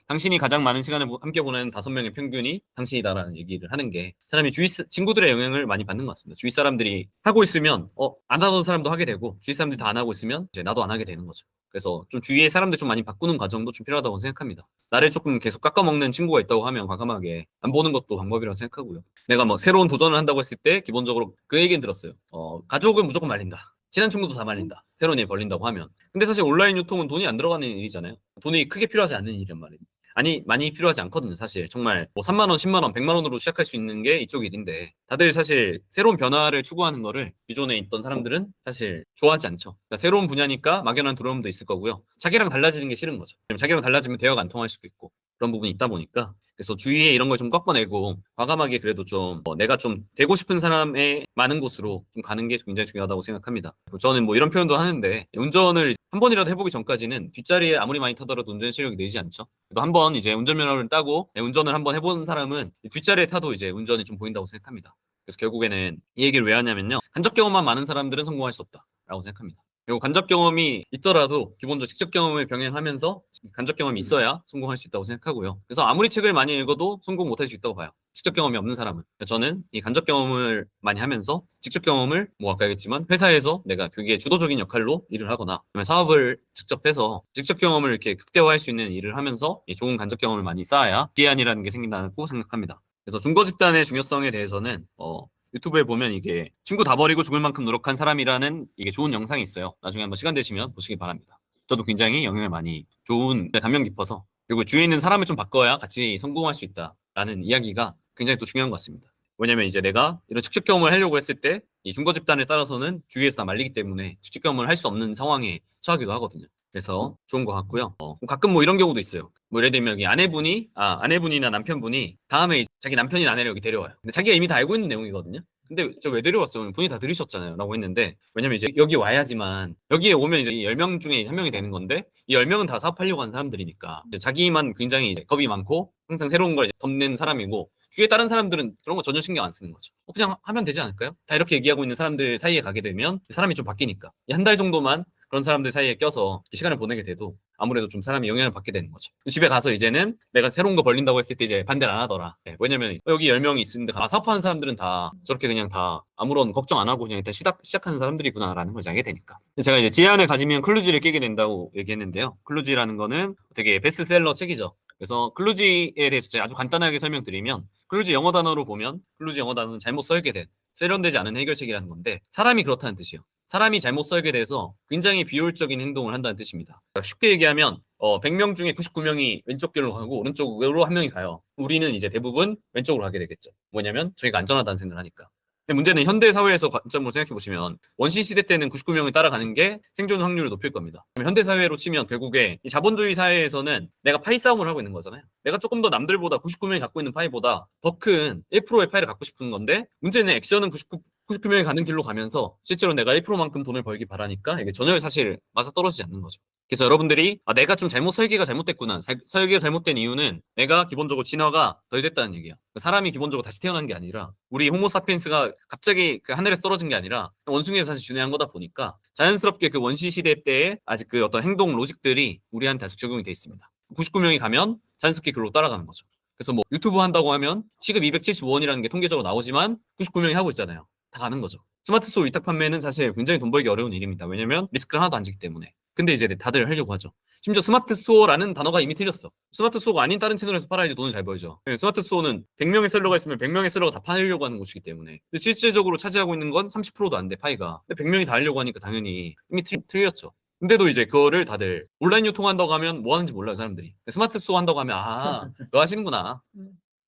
당신이 가장 많은 시간을 함께 보내는 5명의 평균이 당신이다라는 얘기를 하는 게 사람이 친구들의 영향을 많이 받는 것 같습니다. 주위 사람들이 하고 있으면 안 하던 사람도 하게 되고 주위 사람들이 다 안 하고 있으면 이제 나도 안 하게 되는 거죠. 그래서 좀 주위의 사람들 좀 많이 바꾸는 과정도 좀 필요하다고 생각합니다. 나를 조금 계속 깎아먹는 친구가 있다고 하면 과감하게 안 보는 것도 방법이라고 생각하고요. 내가 뭐 새로운 도전을 한다고 했을 때 기본적으로 그 얘기는 들었어요. 가족은 무조건 말린다. 친한 친구도 다 말린다. 새로운 일 벌린다고 하면. 근데 사실 온라인 유통은 돈이 안 들어가는 일이잖아요. 돈이 크게 필요하지 않는 일이란 말이에요. 아니, 많이 필요하지 않거든요, 사실. 정말 뭐 3만 원, 10만 원, 100만 원으로 시작할 수 있는 게 이쪽 일인데 다들 사실 새로운 변화를 추구하는 거를 기존에 있던 사람들은 사실 좋아하지 않죠. 그러니까 새로운 분야니까 막연한 두려움도 있을 거고요. 자기랑 달라지는 게 싫은 거죠. 자기랑 달라지면 대화가 안 통할 수도 있고 그런 부분이 있다 보니까 그래서 주위에 이런 걸 좀 꺾어내고 과감하게 그래도 좀 내가 좀 되고 싶은 사람의 많은 곳으로 좀 가는 게 굉장히 중요하다고 생각합니다. 저는 뭐 이런 표현도 하는데 운전을 한 번이라도 해보기 전까지는 뒷자리에 아무리 많이 타더라도 운전 실력이 늘지 않죠. 또 한 번 이제 운전면허를 따고 운전을 한번 해본 사람은 뒷자리에 타도 이제 운전이 좀 보인다고 생각합니다. 그래서 결국에는 이 얘기를 왜 하냐면요. 간접 경험만 많은 사람들은 성공할 수 없다라고 생각합니다. 그리고 간접 경험이 있더라도 기본적으로 직접 경험을 병행하면서 간접 경험이 있어야 성공할 수 있다고 생각하고요. 그래서 아무리 책을 많이 읽어도 성공 못할 수 있다고 봐요. 직접 경험이 없는 사람은. 저는 이 간접 경험을 많이 하면서 직접 경험을 뭐 아까 얘기했지만 회사에서 내가 그게 주도적인 역할로 일을 하거나 아니면 사업을 직접 해서 직접 경험을 이렇게 극대화할 수 있는 일을 하면서 이 좋은 간접 경험을 많이 쌓아야 지안이라는 게 생긴다고 생각합니다. 그래서 중거 집단의 중요성에 대해서는 유튜브에 보면 이게 친구 다 버리고 죽을 만큼 노력한 사람이라는 이게 좋은 영상이 있어요. 나중에 한번 시간 되시면 보시기 바랍니다. 저도 굉장히 영향을 많이 좋은 감명 깊어서 그리고 주위에 있는 사람을 좀 바꿔야 같이 성공할 수 있다라는 이야기가 굉장히 또 중요한 것 같습니다. 왜냐면 이제 내가 이런 직접 경험을 하려고 했을 때 이 중거 집단에 따라서는 주위에서 다 말리기 때문에 직접 경험을 할 수 없는 상황에 처하기도 하거든요. 그래서 좋은 것 같고요. 가끔 뭐 이런 경우도 있어요. 뭐 예를 들면 여기 아내분이나 남편분이 다음에 자기 남편이나 아내를 여기 데려와요. 근데 자기가 이미 다 알고 있는 내용이거든요. 근데 저 왜 데려왔어요? 본인이 다 들으셨잖아요. 라고 했는데 왜냐면 이제 여기 와야지만 여기에 오면 이제 10명 중에 1명이 되는 건데 이 10명은 다 사업하려고 하는 사람들이니까 이제 자기만 굉장히 이제 겁이 많고 항상 새로운 걸 이제 덮는 사람이고 주위에 다른 사람들은 그런 거 전혀 신경 안 쓰는 거죠. 그냥 하면 되지 않을까요? 다 이렇게 얘기하고 있는 사람들 사이에 가게 되면 사람이 좀 바뀌니까 한 달 정도만 그런 사람들 사이에 껴서 시간을 보내게 돼도 아무래도 좀 사람이 영향을 받게 되는 거죠. 집에 가서 이제는 내가 새로운 거 벌린다고 했을 때 이제 반대를 안 하더라. 왜냐면 여기 10명이 있는데 사업하는 사람들은 다 저렇게 그냥 다 아무런 걱정 안 하고 그냥 일단 시작하는 사람들이구나라는 걸 알게 되니까. 제가 이제 지안을 가지면 클루지를 깨게 된다고 얘기했는데요. 클루지라는 거는 되게 베스트셀러 책이죠. 그래서 클루지에 대해서 제가 아주 간단하게 설명드리면 클루지 영어 단어로 보면 클루지 영어 단어는 잘못 설계된 세련되지 않은 해결책이라는 건데 사람이 그렇다는 뜻이에요. 사람이 잘못 설계돼서 굉장히 비효율적인 행동을 한다는 뜻입니다. 그러니까 쉽게 얘기하면 100명 중에 99명이 왼쪽 길로 가고 오른쪽으로 한 명이 가요. 우리는 이제 대부분 왼쪽으로 가게 되겠죠. 뭐냐면 저희가 안전하다는 생각을 하니까. 근데 문제는 현대 사회에서 관점으로 생각해 보시면 원시 시대 때는 99명이 따라가는 게 생존 확률을 높일 겁니다. 현대 사회로 치면 결국에 이 자본주의 사회에서는 내가 파이 싸움을 하고 있는 거잖아요. 내가 조금 더 남들보다 99명이 갖고 있는 파이보다 더 큰 1%의 파이를 갖고 싶은 건데 문제는 액션은 99명이 가는 길로 가면서 실제로 내가 1%만큼 돈을 벌기 바라니까 이게 전혀 사실 맞아떨어지지 않는 거죠. 그래서 여러분들이 내가 좀 설계가 잘못됐구나. 설계가 잘못된 이유는 내가 기본적으로 진화가 덜 됐다는 얘기야. 사람이 기본적으로 다시 태어난 게 아니라 우리 호모사피엔스가 갑자기 그 하늘에서 떨어진 게 아니라 원숭이에서 사실 준해한 거다 보니까 자연스럽게 그 원시 시대 때의 아직 그 어떤 행동 로직들이 우리한테 아직 적용이 돼 있습니다. 99명이 가면 자연스럽게 글로 따라가는 거죠. 그래서 뭐 유튜브 한다고 하면 시급 275원이라는 게 통계적으로 나오지만 99명이 하고 있잖아요. 다 가는 거죠. 스마트 스토어 위탁 판매는 사실 굉장히 돈 벌기 어려운 일입니다. 왜냐면 리스크를 하나도 안 지기 때문에. 근데 이제 다들 하려고 하죠. 심지어 스마트 스토어라는 단어가 이미 틀렸어. 스마트 스토어가 아닌 다른 채널에서 팔아야지 돈을 잘 벌죠. 스마트 스토어는 100명의 셀러가 있으면 100명의 셀러가 다 팔려고 하는 곳이기 때문에. 근데 실질적으로 차지하고 있는 건 30%도 안 돼, 파이가. 근데 100명이 다 하려고 하니까 당연히 이미 틀렸죠. 근데도 이제 그거를 다들 온라인 유통한다고 하면 뭐 하는지 몰라요, 사람들이. 스마트 스토어 한다고 하면 그거 하시는구나.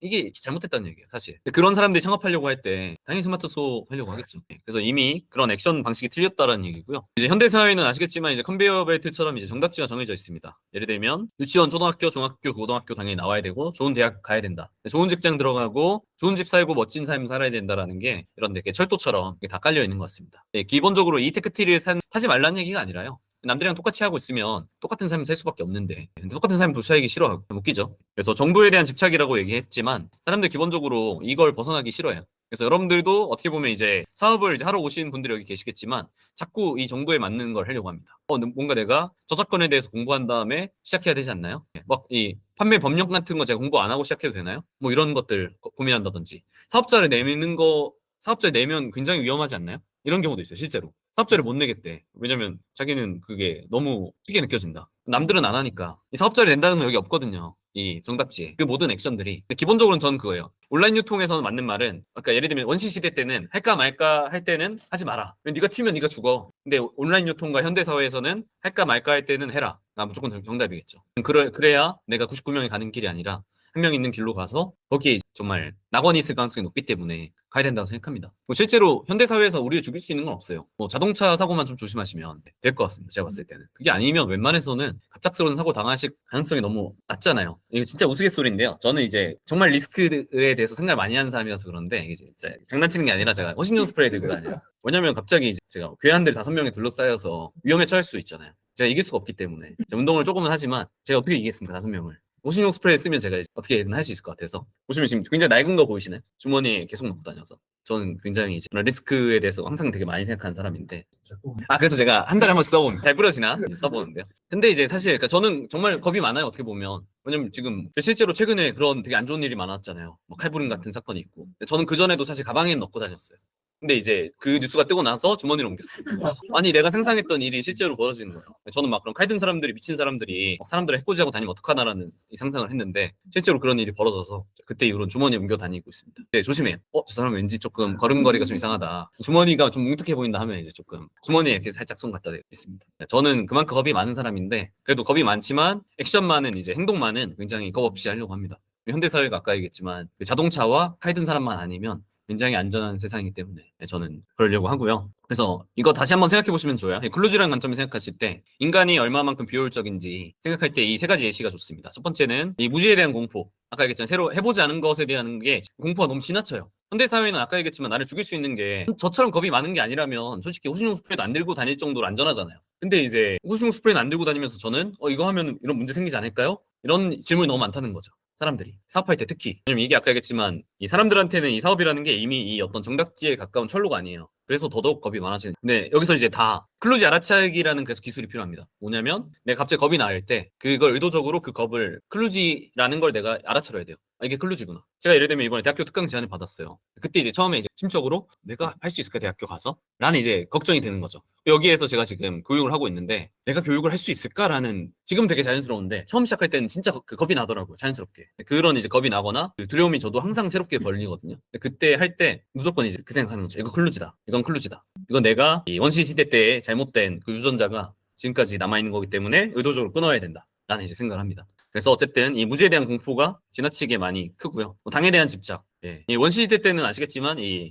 이게 잘못됐다는 얘기예요, 사실. 근데 그런 사람들이 창업하려고 할 때 당연히 스마트 수업 하려고 하겠죠. 그래서 이미 그런 액션 방식이 틀렸다라는 얘기고요. 이제 현대 사회는 아시겠지만 이제 컨베이어 벨트처럼 이제 정답지가 정해져 있습니다. 예를 들면 유치원, 초등학교, 중학교, 고등학교 당연히 나와야 되고 좋은 대학 가야 된다. 좋은 직장 들어가고 좋은 집 살고 멋진 삶 살아야 된다라는 게 이런 데 철도처럼 다 깔려 있는 것 같습니다. 기본적으로 이 테크트리를 타지 말라는 얘기가 아니라요. 남들이랑 똑같이 하고 있으면 똑같은 삶을 살 수밖에 없는데 똑같은 삶을 도시하기 싫어하고 웃기죠. 그래서 정보에 대한 집착이라고 얘기했지만 사람들 기본적으로 이걸 벗어나기 싫어해요. 그래서 여러분들도 어떻게 보면 이제 사업을 이제 하러 오시는 분들이 여기 계시겠지만 자꾸 이 정도에 맞는 걸 하려고 합니다. 뭔가 내가 저작권에 대해서 공부한 다음에 시작해야 되지 않나요? 막 이 판매 법령 같은 거 제가 공부 안 하고 시작해도 되나요? 뭐 이런 것들 고민한다든지 사업자를 내면 굉장히 위험하지 않나요? 이런 경우도 있어요, 실제로. 사업자를 못 내겠대. 왜냐면 자기는 그게 너무 튀게 느껴진다. 남들은 안 하니까. 이 사업자를 낸다는 건 여기 없거든요. 이 정답지에. 그 모든 액션들이. 근데 기본적으로는 저는 그거예요. 온라인 유통에서는 맞는 말은, 아까 예를 들면 원시 시대 때는 할까 말까 할 때는 하지 마라. 네가 튀면 네가 죽어. 근데 온라인 유통과 현대 사회에서는 할까 말까 할 때는 해라. 무조건 정답이겠죠. 그래야 내가 99명이 가는 길이 아니라 한 명 있는 길로 가서 거기에 정말 낙원이 있을 가능성이 높기 때문에 가야 된다고 생각합니다. 실제로 현대사회에서 우리를 죽일 수 있는 건 없어요. 자동차 사고만 좀 조심하시면 될 것 같습니다. 제가 봤을 때는. 그게 아니면 웬만해서는 갑작스러운 사고 당하실 가능성이 너무 낮잖아요. 이게 진짜 우스갯소리인데요. 저는 이제 정말 리스크에 대해서 생각을 많이 하는 사람이라서 그런데 이게 진짜 장난치는 게 아니라 제가 호신용 스프레이 들고 다녀요. 왜냐면 갑자기 이제 제가 괴한들 5명에 둘러싸여서 위험에 처할 수 있잖아요. 제가 이길 수가 없기 때문에. 운동을 조금은 하지만 제가 어떻게 이기겠습니까? 5명을. 호신용 스프레이 쓰면 제가 어떻게든 할 수 있을 것 같아서. 보시면 지금 굉장히 낡은 거 보이시나요? 주머니에 계속 넣고 다녀서. 저는 굉장히 이제 그런 리스크에 대해서 항상 되게 많이 생각하는 사람인데. 그래서 제가 한 달에 한 번씩 써봅니다. 잘 부러지나? 써보는데요. 근데 이제 사실, 그러니까 저는 정말 겁이 많아요, 어떻게 보면. 왜냐면 지금 실제로 최근에 그런 되게 안 좋은 일이 많았잖아요. 칼부림 같은 사건이 있고. 저는 그전에도 사실 가방에 넣고 다녔어요. 근데 이제 그 뉴스가 뜨고 나서 주머니로 옮겼어요. 아니 내가 상상했던 일이 실제로 벌어지는 거예요. 저는 막 그런 칼든 사람들이 미친 사람들이 사람들을 해코지하고 다니면 어떡하나라는 이 상상을 했는데 실제로 그런 일이 벌어져서 그때 이후로는 주머니에 옮겨 다니고 있습니다. 네, 조심해요. 저 사람 왠지 조금 걸음걸이가 좀 이상하다. 주머니가 좀 뭉툭해 보인다 하면 이제 조금 주머니에 이렇게 살짝 손 갖다 대고 있습니다. 저는 그만큼 겁이 많은 사람인데 그래도 겁이 많지만 액션 많은 이제 행동만은 굉장히 겁 없이 하려고 합니다. 현대사회가 아까 얘기했지만 자동차와 칼든 사람만 아니면 굉장히 안전한 세상이기 때문에 저는 그러려고 하고요. 그래서 이거 다시 한번 생각해 보시면 좋아요. 클루즈라는 관점을 생각하실 때 인간이 얼마만큼 비효율적인지 생각할 때 이 3가지 예시가 좋습니다. 첫 번째는 이 무지에 대한 공포. 아까 얘기했지만 새로 해보지 않은 것에 대한 게 공포가 너무 지나쳐요. 현대사회는 아까 얘기했지만 나를 죽일 수 있는 게 저처럼 겁이 많은 게 아니라면 솔직히 호신용 스프레이도 안 들고 다닐 정도로 안전하잖아요. 근데 이제 호신용 스프레이는 안 들고 다니면서 저는 이거 하면 이런 문제 생기지 않을까요? 이런 질문이 너무 많다는 거죠. 사람들이 사업할 때 특히. 왜냐면 이게 아까 얘기했지만 이 사람들한테는 이 사업이라는 게 이미 이 어떤 정답지에 가까운 철로가 아니에요. 그래서 더더욱 겁이 많아지는. 근데 여기서 이제 다 클루지 알아차기라는 그래서 기술이 필요합니다. 뭐냐면 내가 갑자기 겁이 나을 때 그걸 의도적으로 그 겁을 클루지라는 걸 내가 알아차려야 돼요. 이게 클루지구나. 제가 예를 들면 이번에 대학교 특강 제안을 받았어요. 그때 이제 처음에 이제 심적으로 내가 할 수 있을까 대학교 가서? 라는 이제 걱정이 되는 거죠. 여기에서 제가 지금 교육을 하고 있는데 내가 교육을 할 수 있을까라는 지금 되게 자연스러운데 처음 시작할 때는 진짜 그 겁이 나더라고요. 자연스럽게. 그런 이제 겁이 나거나 그 두려움이 저도 항상 새롭게 벌리거든요. 그때 할 때 무조건 이제 그 생각하는 거죠. 이거 클루지다. 이건 클루지다. 이건 내가 이 원시 시대 때 잘못된 그 유전자가 지금까지 남아있는 거기 때문에 의도적으로 끊어야 된다. 라는 이제 생각을 합니다. 그래서 어쨌든 이 무지에 대한 공포가 지나치게 많이 크고요. 당에 대한 집착. 이 원시시대 때는 아시겠지만 이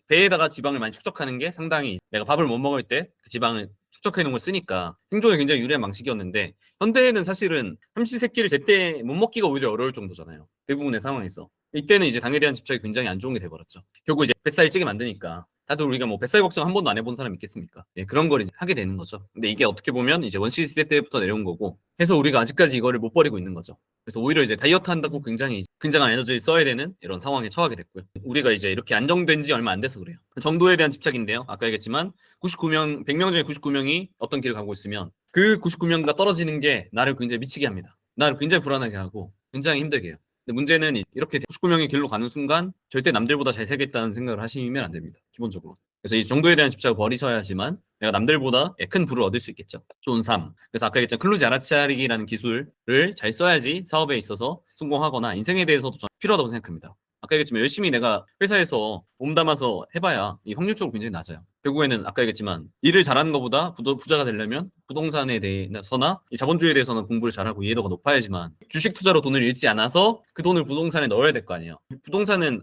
배에다가 지방을 많이 축적하는 게 상당히 내가 밥을 못 먹을 때 그 지방을 축적해 놓은 걸 쓰니까 생존에 굉장히 유리한 방식이었는데 현대에는 사실은 삼시세끼를 제때 못 먹기가 오히려 어려울 정도잖아요. 대부분의 상황에서. 이때는 이제 당에 대한 집착이 굉장히 안 좋은 게 돼버렸죠. 결국 이제 뱃살 찌게 만드니까 다들 우리가 뭐 뱃살 걱정 한 번도 안 해본 사람 있겠습니까? 그런 걸 이제 하게 되는 거죠. 근데 이게 어떻게 보면 이제 원시시대 때부터 내려온 거고 해서 우리가 아직까지 이거를 못 버리고 있는 거죠. 그래서 오히려 이제 다이어트 한다고 굉장히 굉장한 에너지를 써야 되는 이런 상황에 처하게 됐고요. 우리가 이제 이렇게 안정된 지 얼마 안 돼서 그래요. 정도에 대한 집착인데요. 아까 얘기했지만 99명, 100명 중에 99명이 어떤 길을 가고 있으면 그 99명과 떨어지는 게 나를 굉장히 미치게 합니다. 나를 굉장히 불안하게 하고 굉장히 힘들게 해요. 근데 문제는 이렇게 99명의 길로 가는 순간 절대 남들보다 잘 살겠다는 생각을 하시면 안 됩니다. 기본적으로. 그래서 이 정도에 대한 집착을 버리셔야지만 내가 남들보다 큰 부를 얻을 수 있겠죠. 좋은 삶. 그래서 아까 얘기했던 클루지 알아차리기라는 기술을 잘 써야지 사업에 있어서 성공하거나 인생에 대해서도 저는 필요하다고 생각합니다. 아까 얘기했지만 열심히 내가 회사에서 몸담아서 해봐야 이 확률적으로 굉장히 낮아요. 결국에는 아까 얘기했지만 일을 잘하는 것보다 부자가 되려면 부동산에 대해서나 이 자본주의에 대해서는 공부를 잘하고 이해도가 높아야지만 주식 투자로 돈을 잃지 않아서 그 돈을 부동산에 넣어야 될 거 아니에요. 부동산은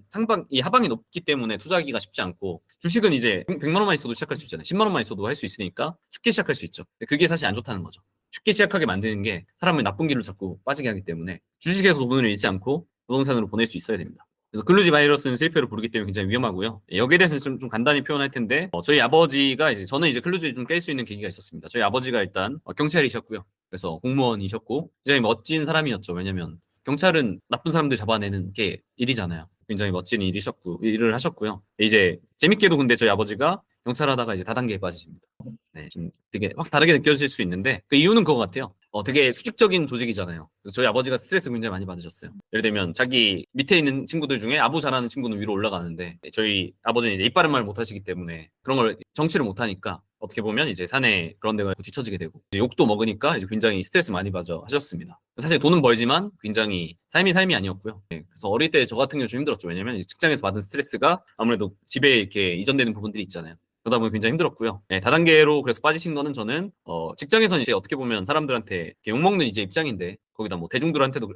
이 하방이 높기 때문에 투자하기가 쉽지 않고 주식은 이제 100만 원만 있어도 시작할 수 있잖아요. 10만 원만 있어도 할 수 있으니까 쉽게 시작할 수 있죠. 그게 사실 안 좋다는 거죠. 쉽게 시작하게 만드는 게 사람을 나쁜 길로 자꾸 빠지게 하기 때문에 주식에서 돈을 잃지 않고 부동산으로 보낼 수 있어야 됩니다. 그래서 글루지 바이러스는 실패로 부르기 때문에 굉장히 위험하고요. 여기에 대해서는 좀 간단히 표현할 텐데 저희 아버지가 이제 저는 이제 클루즈를 좀 깰 수 있는 계기가 있었습니다. 저희 아버지가 일단 경찰이셨고요. 그래서 공무원이셨고 굉장히 멋진 사람이었죠. 왜냐면 경찰은 나쁜 사람들 잡아내는 게 일이잖아요. 굉장히 멋진 일을 하셨고요. 이제 재밌게도 근데 저희 아버지가 경찰하다가 이제 다단계에 빠지십니다. 네, 좀 되게 확 다르게 느껴질 수 있는데 그 이유는 그거 같아요. 되게 수직적인 조직이잖아요. 그래서 저희 아버지가 스트레스 굉장히 많이 받으셨어요. 예를 들면 자기 밑에 있는 친구들 중에 아부 잘하는 친구는 위로 올라가는데 저희 아버지는 이제 이빠른 말 못하시기 때문에 그런 걸 정치를 못하니까 어떻게 보면 이제 산에 그런 데가 뒤처지게 되고 이제 욕도 먹으니까 이제 굉장히 스트레스 많이 받아 하셨습니다. 사실 돈은 벌지만 굉장히 삶이 아니었고요. 네, 그래서 어릴 때 저 같은 경우 좀 힘들었죠. 왜냐면 직장에서 받은 스트레스가 아무래도 집에 이렇게 이전되는 부분들이 있잖아요. 그러다 보니 굉장히 힘들었고요. 네, 다단계로 그래서 빠지신 거는 저는 직장에서는 이제 어떻게 보면 사람들한테 욕먹는 이제 입장인데 거기다 뭐 대중들한테도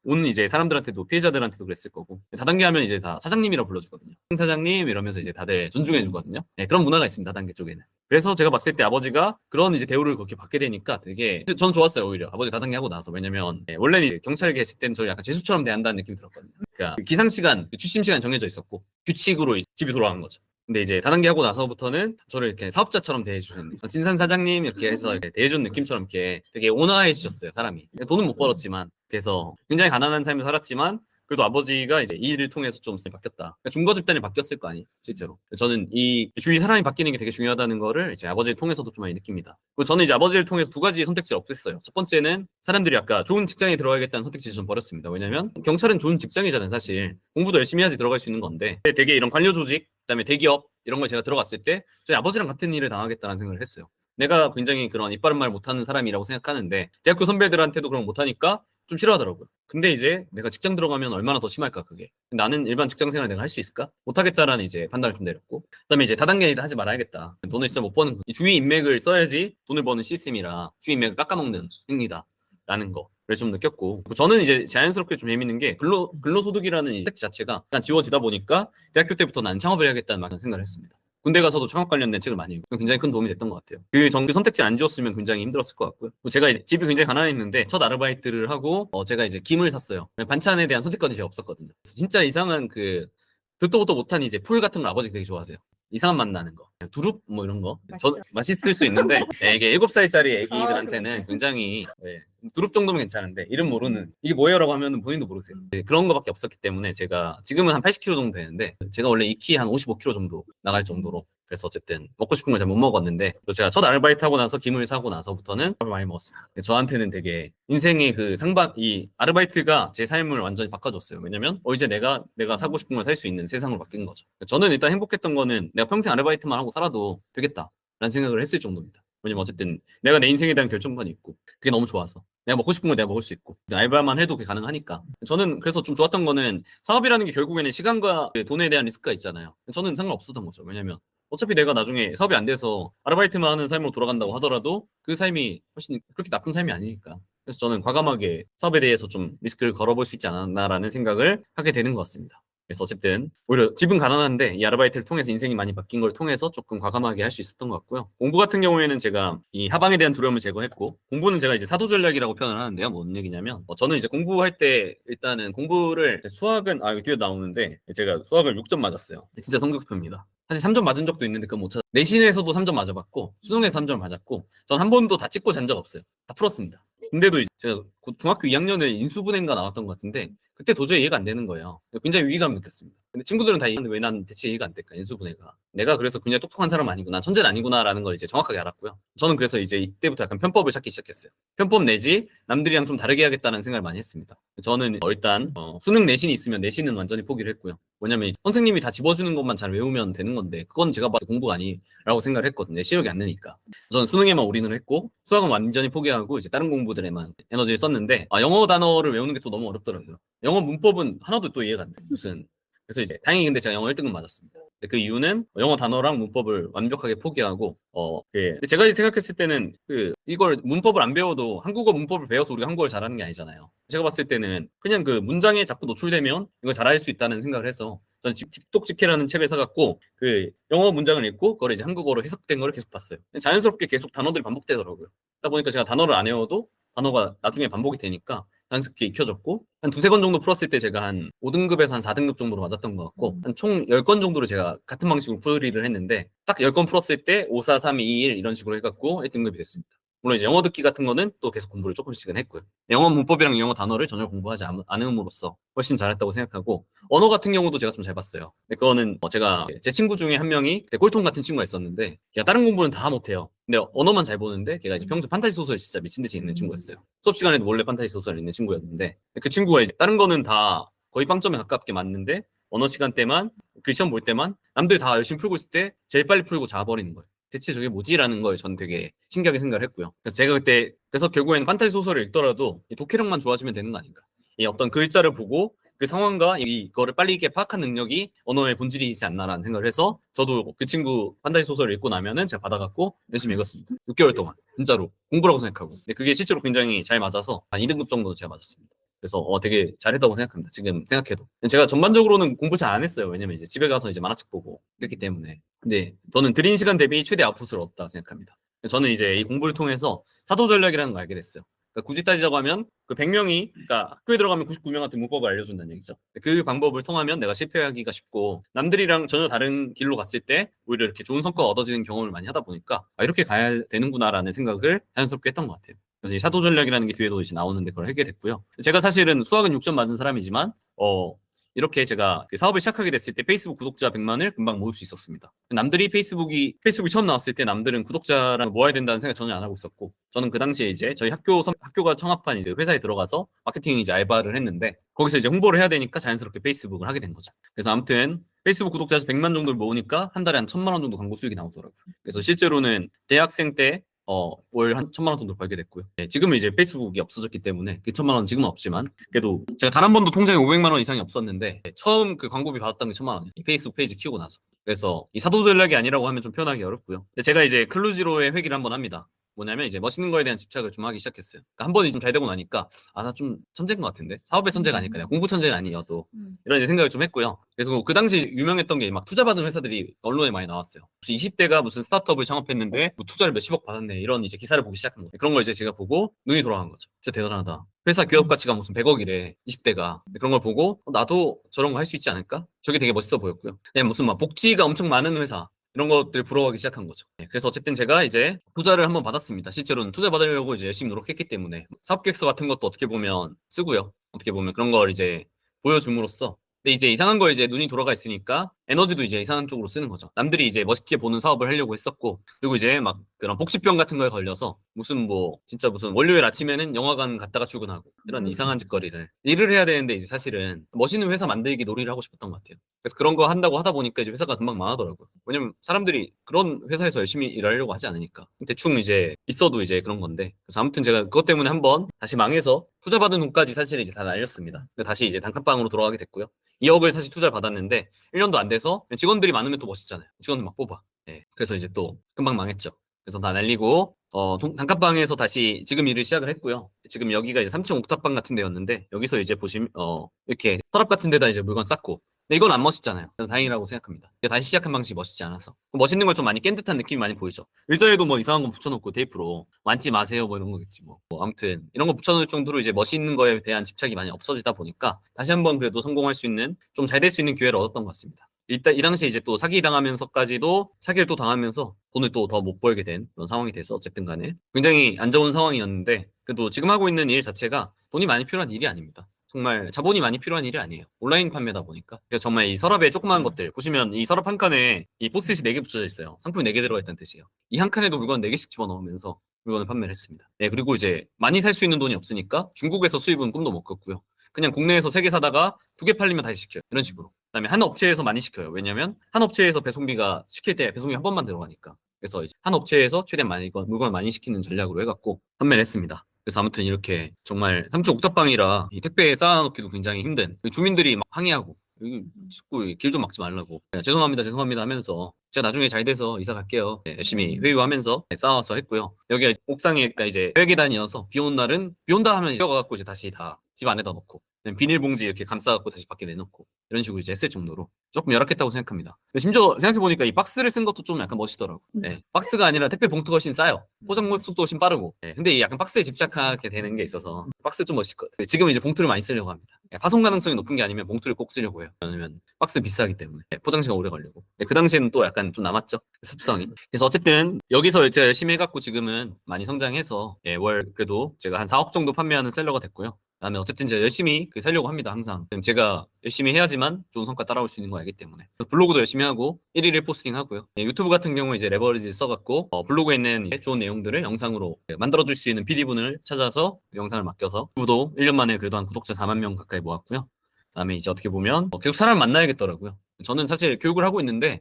온 이제 사람들한테도 피해자들한테도 그랬을 거고 다단계 하면 이제 다 사장님이라 불러주거든요. 사장님 이러면서 이제 다들 존중해 주거든요. 네, 그런 문화가 있습니다. 다단계 쪽에는. 그래서 제가 봤을 때 아버지가 그런 이제 대우를 그렇게 받게 되니까 되게 전 좋았어요. 오히려 아버지 다단계 하고 나서. 왜냐면 원래는 이제 경찰에 계실 때는 저희 약간 죄수처럼 대한다는 느낌이 들었거든요. 그러니까 기상 시간, 취침 시간 정해져 있었고 규칙으로 집이 돌아간 거죠. 근데 이제 다단계 하고 나서부터는 저를 이렇게 사업자처럼 대해주셨는데 진산 사장님 이렇게 해서 이렇게 대해준 느낌처럼 이렇게 되게 온화해지셨어요. 사람이. 돈은 못 벌었지만 그래서 굉장히 가난한 삶을 살았지만 그래도 아버지가 이제 이 일을 통해서 좀 바뀌었다. 그러니까 중거 집단이 바뀌었을 거 아니에요, 실제로. 저는 이 주위 사람이 바뀌는 게 되게 중요하다는 거를 이제 아버지를 통해서도 좀 많이 느낍니다. 그리고 저는 이제 아버지를 통해서 두 가지 선택지를 없앴어요. 첫 번째는 사람들이 아까 좋은 직장에 들어가야겠다는 선택지를 좀 버렸습니다. 왜냐면 경찰은 좋은 직장이잖아요, 사실. 공부도 열심히 해야지 들어갈 수 있는 건데 되게 이런 관료 조직, 그다음에 대기업 이런 걸 제가 들어갔을 때 저희 아버지랑 같은 일을 당하겠다는 생각을 했어요. 내가 굉장히 그런 이빠른 말 못하는 사람이라고 생각하는데 대학교 선배들한테도 그런 거 못하니까 좀 싫어하더라고요. 근데 이제 내가 직장 들어가면 얼마나 더 심할까 그게. 나는 일반 직장 생활 내가 할 수 있을까? 못하겠다라는 이제 판단을 좀 내렸고 그다음에 이제 다단계 일 하지 말아야겠다. 돈을 진짜 못 버는 이 주위 인맥을 써야지 돈을 버는 시스템이라 주위 인맥을 깎아먹는 행위다. 라는 거를 좀 느꼈고 저는 이제 자연스럽게 좀 재밌는 게 근로소득이라는 이 책 자체가 약간 지워지다 보니까 대학교 때부터 난 창업을 해야겠다는 생각을 했습니다. 군대 가서도 창업 관련된 책을 많이 읽고 굉장히 큰 도움이 됐던 것 같아요. 그 선택지 안 지웠으면 굉장히 힘들었을 것 같고요. 제가 이제 집이 굉장히 가난했는데 첫 아르바이트를 하고 제가 이제 김을 샀어요. 반찬에 대한 선택권이 제가 없었거든요. 진짜 이상한 듣도 보도 못한 이제 풀 같은 걸 아버지가 되게 좋아하세요. 이상한 맛 나는 거. 두릅 뭐 이런 거. 맛있을 수 있는데 이게 7살짜리 애기들한테는 굉장히 두릅 정도면 괜찮은데 이름 모르는 이게 뭐예요라고 하면 본인도 모르세요. 그런 거밖에 없었기 때문에 제가 지금은 한 80kg 정도 되는데 제가 원래 2키 한 55kg 정도 나갈 정도로 그래서 어쨌든 먹고 싶은 걸 잘 못 먹었는데 제가 첫 아르바이트 하고 나서 김을 사고 나서부터는 밥을 많이 먹었습니다. 저한테는 되게 인생의 이 아르바이트가 제 삶을 완전히 바꿔줬어요. 왜냐면 이제 내가 사고 싶은 걸 살 수 있는 세상으로 바뀐 거죠. 저는 일단 행복했던 거는 내가 평생 아르바이트만 하고 살아도 되겠다라는 생각을 했을 정도입니다. 왜냐면 어쨌든 내가 내 인생에 대한 결정권이 있고 그게 너무 좋아서 내가 먹고 싶은 걸 내가 먹을 수 있고 알바만 해도 그게 가능하니까 저는 그래서 좀 좋았던 거는 사업이라는 게 결국에는 시간과 돈에 대한 리스크가 있잖아요. 저는 상관없었던 거죠. 왜냐면 어차피 내가 나중에 사업이 안 돼서 아르바이트만 하는 삶으로 돌아간다고 하더라도 그 삶이 훨씬 그렇게 나쁜 삶이 아니니까. 그래서 저는 과감하게 사업에 대해서 좀 리스크를 걸어볼 수 있지 않았나라는 생각을 하게 되는 것 같습니다. 그래서 어쨌든 오히려 집은 가난한데 이 아르바이트를 통해서 인생이 많이 바뀐 걸 통해서 조금 과감하게 할 수 있었던 것 같고요. 공부 같은 경우에는 제가 이 하방에 대한 두려움을 제거했고 공부는 제가 이제 사도 전략이라고 표현을 하는데요. 뭔 얘기냐면 저는 이제 공부할 때 일단은 공부를 수학은 여기 뒤에 나오는데 제가 수학을 6점 맞았어요. 진짜 성적표입니다. 사실 3점 맞은 적도 있는데 그건 못 찾아. 내신에서도 3점 맞아봤고 수능에서 3점 맞았고 전 한 번도 다 찍고 잔 적 없어요. 다 풀었습니다. 근데도 제가 중학교 2학년에 인수분해인가 나왔던 것 같은데 그때 도저히 이해가 안 되는 거예요. 굉장히 위기감 느꼈습니다. 근데 친구들은 다 이해하는데 왜 난 대체 이해가 안 될까? 인수분해가. 내가 그래서 굉장히 똑똑한 사람 아니구나. 천재는 아니구나라는 걸 이제 정확하게 알았고요. 저는 그래서 이제 이때부터 약간 편법을 찾기 시작했어요. 편법 내지 남들이랑 좀 다르게 해야겠다는 생각을 많이 했습니다. 저는 일단 수능 내신이 있으면 내신은 완전히 포기를 했고요. 왜냐면 선생님이 다 집어주는 것만 잘 외우면 되는 건데 그건 제가 봐도 공부가 아니라고 생각을 했거든요. 시력이 안 느니까. 저는 수능에만 올인을 했고 수학은 완전히 포기하고 이제 다른 공부들에만 에너지를 썼는데 영어 단어를 외우는 게 또 너무 어렵더라고요. 영어 문법은 하나도 또 이해가 안 돼. 무슨 그래서 이제 다행히 근데 제가 영어 1등급 맞았습니다. 근데 그 이유는 영어 단어랑 문법을 완벽하게 포기하고 근데 제가 생각했을 때는 이걸 문법을 안 배워도 한국어 문법을 배워서 우리가 한국어를 잘하는 게 아니잖아요. 제가 봤을 때는 그냥 그 문장에 자꾸 노출되면 이걸 잘할 수 있다는 생각을 해서 저는 틱톡직해라는 책을 사갖고 그 영어 문장을 읽고 그걸 이제 한국어로 해석된 걸 계속 봤어요. 자연스럽게 계속 단어들이 반복되더라고요. 그러다 보니까 제가 단어를 안 외워도 단어가 나중에 반복이 되니까 자연스럽게 익혀졌고 한 두세 권 정도 풀었을 때 제가 한 5등급에서 한 4등급 정도로 맞았던 것 같고 한 총 10건 정도를 제가 같은 방식으로 풀이를 했는데 딱 10건 풀었을 때 5, 4, 3, 2, 1 이런 식으로 해갖고 1등급이 됐습니다. 물론 이제 영어 듣기 같은 거는 또 계속 공부를 조금씩은 했고요. 영어 문법이랑 영어 단어를 전혀 공부하지 않음으로써 훨씬 잘했다고 생각하고 언어 같은 경우도 제가 좀 잘 봤어요. 근데 그거는 제가 제 친구 중에 한 명이 꼴통 같은 친구가 있었는데 걔가 다른 공부는 다 못해요. 근데 언어만 잘 보는데 걔가 이제 평소 판타지 소설 진짜 미친 듯이 읽는 친구였어요. 수업 시간에도 몰래 판타지 소설 읽는 친구였는데 그 친구가 이제 다른 거는 다 거의 빵점에 가깝게 맞는데 언어 시간 때만 그 시험 볼 때만 남들 다 열심히 풀고 있을 때 제일 빨리 풀고 자버리는 거예요. 대체 저게 뭐지라는 걸 전 되게 신기하게 생각을 했고요. 그래서 제가 그때 그래서 결국에는 판타지 소설을 읽더라도 이 독해력만 좋아지면 되는 거 아닌가. 이 어떤 글자를 보고 그 상황과 이거를 빨리 있게 파악한 능력이 언어의 본질이지 않나라는 생각을 해서 저도 그 친구 판타지 소설을 읽고 나면은 제가 받아갖고 열심히 읽었습니다. 6개월 동안 진짜로 공부라고 생각하고. 근데 그게 실제로 굉장히 잘 맞아서 한 2등급 정도 제가 맞았습니다. 그래서 되게 잘했다고 생각합니다. 지금 생각해도. 제가 전반적으로는 공부 잘 안 했어요. 왜냐면 이제 집에 가서 이제 만화책 보고 그랬기 때문에. 근데 저는 들인 시간 대비 최대 아웃풋을 얻었다 생각합니다. 저는 이제 이 공부를 통해서 사도 전략이라는 걸 알게 됐어요. 그러니까 굳이 따지자고 하면 그 100명이 그러니까 학교에 들어가면 99명한테 문법을 알려준다는 얘기죠. 그 방법을 통하면 내가 실패하기가 쉽고 남들이랑 전혀 다른 길로 갔을 때 오히려 이렇게 좋은 성과가 얻어지는 경험을 많이 하다 보니까 이렇게 가야 되는구나라는 생각을 자연스럽게 했던 것 같아요. 그래서 이 사도 전략이라는 게 뒤에도 이제 나오는데 그걸 하게 됐고요. 제가 사실은 수학은 6점 맞은 사람이지만 이렇게 제가 그 사업을 시작하게 됐을 때 페이스북 구독자 100만을 금방 모을 수 있었습니다. 남들이 페이스북이 처음 나왔을 때 남들은 구독자랑 모아야 된다는 생각 전혀 안 하고 있었고 저는 그 당시에 이제 저희 학교가 창업한 이제 회사에 들어가서 마케팅 이제 알바를 했는데 거기서 이제 홍보를 해야 되니까 자연스럽게 페이스북을 하게 된 거죠. 그래서 아무튼 페이스북 구독자 100만 정도를 모으니까 한 달에 한 1,000만 원 정도 광고 수익이 나오더라고요. 그래서 실제로는 대학생 때 월 한 1,000만 원 정도 벌게 됐고요. 네, 지금은 이제 페이스북이 없어졌기 때문에 그 1,000만 원 지금은 없지만 그래도 제가 단 한 번도 통장에 500만 원 이상이 없었는데 처음 그 광고비 받았던 게 1,000만 원이에요. 이 페이스북 페이지 키우고 나서. 그래서 이 사도 전략이 아니라고 하면 좀 표현하기 어렵고요. 근데 제가 이제 클루지로의 회귀를 한번 합니다. 뭐냐면 이제 멋있는 거에 대한 집착을 좀 하기 시작했어요. 그러니까 한 번이 좀 잘 되고 나니까 나 좀 천재인 것 같은데 사업의 천재가 아닐까 내가 공부 천재는 아니어도 이런 이제 생각을 좀 했고요. 그래서 그 당시 유명했던 게 막 투자 받은 회사들이 언론에 많이 나왔어요. 무슨 20대가 무슨 스타트업을 창업했는데 뭐 투자를 몇십억 받았네 이런 이제 기사를 보기 시작한 거예요. 그런 걸 이제 제가 보고 눈이 돌아간 거죠. 진짜 대단하다. 회사 기업 가치가 무슨 100억이래 20대가 그런 걸 보고 나도 저런 거 할 수 있지 않을까? 저게 되게 멋있어 보였고요. 그냥 무슨 막 복지가 엄청 많은 회사 이런 것들 부러워하기 시작한 거죠. 그래서 어쨌든 제가 이제 투자를 한번 받았습니다. 실제로는 투자 받으려고 이제 열심히 노력했기 때문에 사업계획서 같은 것도 어떻게 보면 쓰고요. 어떻게 보면 그런 걸 이제 보여줌으로써 근데 이제 이상한 거에 이제 눈이 돌아가 있으니까 에너지도 이제 이상한 쪽으로 쓰는 거죠. 남들이 이제 멋있게 보는 사업을 하려고 했었고 그리고 이제 막 그런 복지병 같은 거에 걸려서 무슨 진짜 무슨 월요일 아침에는 영화관 갔다가 출근하고 이런 이상한 짓거리를 일을 해야 되는데 이제 사실은 멋있는 회사 만들기 놀이를 하고 싶었던 것 같아요. 그래서 그런 거 한다고 하다 보니까 이제 회사가 금방 망하더라고요. 왜냐면 사람들이 그런 회사에서 열심히 일하려고 하지 않으니까 대충 이제 있어도 이제 그런 건데 그래서 아무튼 제가 그것 때문에 한번 다시 망해서 투자 받은 돈까지 사실 이제 다 날렸습니다. 다시 이제 단칸방으로 돌아가게 됐고요. 2억을 사실 투자를 받았는데 1년도 안 돼서 직원들이 많으면 또 멋있잖아요. 직원들 막 뽑아. 그래서 이제 또 금방 망했죠. 그래서 다 날리고 단칸방에서 다시 지금 일을 시작을 했고요. 지금 여기가 이제 3층 옥탑방 같은 데였는데 여기서 이제 보시면 이렇게 서랍 같은 데다 이제 물건 쌓고 근데 이건 안 멋있잖아요. 그래서 다행이라고 생각합니다. 다시 시작한 방식이 멋있지 않아서 멋있는 걸 좀 많이 깬 듯한 느낌이 많이 보이죠. 의자에도 뭐 이상한 거 붙여놓고 테이프로 앉지 마세요 뭐 이런 거겠지 뭐 아무튼 이런 거 붙여놓을 정도로 이제 멋있는 거에 대한 집착이 많이 없어지다 보니까 다시 한번 그래도 성공할 수 있는 좀 잘 될 수 있는 기회를 얻었던 것 같습니다. 일단 이 당시에 이제 또 사기 당하면서까지도 사기를 또 당하면서 돈을 또 더 못 벌게 된 그런 상황이 돼서 어쨌든 간에 굉장히 안 좋은 상황이었는데 그래도 지금 하고 있는 일 자체가 돈이 많이 필요한 일이 아닙니다. 정말 자본이 많이 필요한 일이 아니에요. 온라인 판매다 보니까. 그래서 정말 이 서랍에 조그마한 것들 보시면 이 서랍 한 칸에 이 포스트잇이 4개 붙여져 있어요. 상품이 4개 들어가 있다는 뜻이에요. 이 한 칸에도 물건 4개씩 집어넣으면서 물건을 판매를 했습니다. 그리고 이제 많이 살 수 있는 돈이 없으니까 중국에서 수입은 꿈도 못 꿨고요. 그냥 국내에서 3개 사다가 2개 팔리면 다시 시켜요. 이런 식으로. 그다음에 한 업체에서 많이 시켜요. 왜냐면 한 업체에서 배송비가 시킬 때 배송비 한 번만 들어가니까. 그래서 이제 한 업체에서 최대한 많이 물건을 많이 시키는 전략으로 해갖고 판매를 했습니다. 그래서 아무튼 이렇게 정말 3층 옥탑방이라 이 택배에 쌓아놓기도 굉장히 힘든 주민들이 막 항의하고 자꾸 길 좀 막지 말라고. 죄송합니다, 죄송합니다 하면서 제가 나중에 잘 돼서 이사 갈게요. 열심히 회유하면서 싸워서 했고요. 여기가 옥상에 이제 회계단이어서 비 오는 날은 비 온다 하면 뛰어가갖고 이제 다시 다 집 안에다 넣고 비닐봉지 이렇게 감싸갖고 다시 밖에 내놓고 이런 식으로 이제 했을 정도로 조금 열악했다고 생각합니다. 심지어 생각해보니까 이 박스를 쓴 것도 좀 약간 멋있더라고. 박스가 아니라 택배 봉투가 훨씬 싸요. 포장 속도 훨씬 빠르고. 근데 이 약간 박스에 집착하게 되는 게 있어서 박스 좀 멋있거든. 지금은 이제 봉투를 많이 쓰려고 합니다. 파손 가능성이 높은 게 아니면 봉투를 꼭 쓰려고 해요. 왜냐면 박스 비싸기 때문에 포장시간 오래 걸리고. 그 당시에는 또 약간 좀 남았죠, 습성이. 그래서 어쨌든 여기서 제가 열심히 해갖고 지금은 많이 성장해서 월 그래도 제가 한 4억 정도 판매하는 셀러가 됐고요. 그다음에 어쨌든 제가 열심히 살려고 합니다. 항상 제가 열심히 해야지만 좋은 성과 따라올 수 있는 거 알기 때문에 블로그도 열심히 하고 1일 포스팅 하고요. 유튜브 같은 경우 이제 레버리지 써갖고 블로그에 있는 좋은 내용들을 영상으로 만들어줄 수 있는 PD분을 찾아서 영상을 맡겨서 유튜브도 1년 만에 그래도 한 구독자 4만 명 가까이 모았고요. 그다음에 이제 어떻게 보면 계속 사람 만나야겠더라고요. 저는 사실 교육을 하고 있는데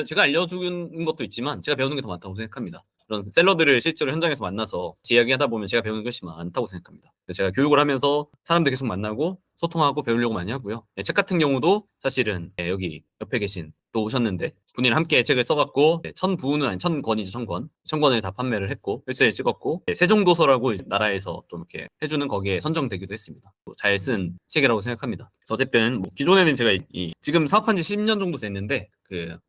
제가 알려주는 것도 있지만 제가 배우는 게 더 많다고 생각합니다. 그런 셀러들을 실제로 현장에서 만나서 이야기하다 보면 제가 배우는 것이 많다고 생각합니다. 제가 교육을 하면서 사람들 계속 만나고 소통하고 배우려고 많이 하고요. 책 같은 경우도 사실은 여기 옆에 계신 또 오셨는데 분이랑 함께 책을 써갖고 1000부는 아니 1000권이죠. 1000권을 다 판매를 했고 필사를 찍었고 세종도서라고 이제 나라에서 좀 이렇게 해주는 거기에 선정되기도 했습니다. 잘 쓴 책이라고 생각합니다. 그래서 어쨌든 기존에는 제가 지금 사업한 지 10년 정도 됐는데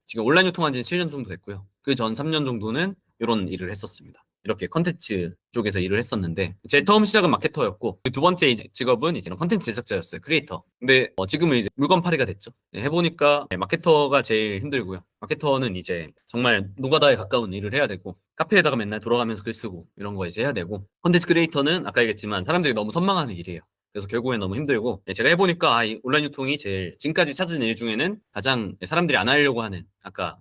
지금 온라인 유통한 지 7년 정도 됐고요. 그 전 3년 정도는 이런 일을 했었습니다. 이렇게 컨텐츠 쪽에서 일을 했었는데 제 처음 시작은 마케터였고 두 번째 이제 직업은 이제 컨텐츠 제작자였어요. 크리에이터. 근데 지금은 이제 물건팔이가 됐죠. 해보니까 마케터가 제일 힘들고요. 마케터는 이제 정말 노가다에 가까운 일을 해야 되고 카페에다가 맨날 돌아가면서 글 쓰고 이런 거 이제 해야 되고 컨텐츠 크리에이터는 아까 얘기했지만 사람들이 너무 선망하는 일이에요. 그래서 결국엔 너무 힘들고 제가 해보니까 이 온라인 유통이 제일 지금까지 찾은 일 중에는 가장 사람들이 안 하려고 하는 아까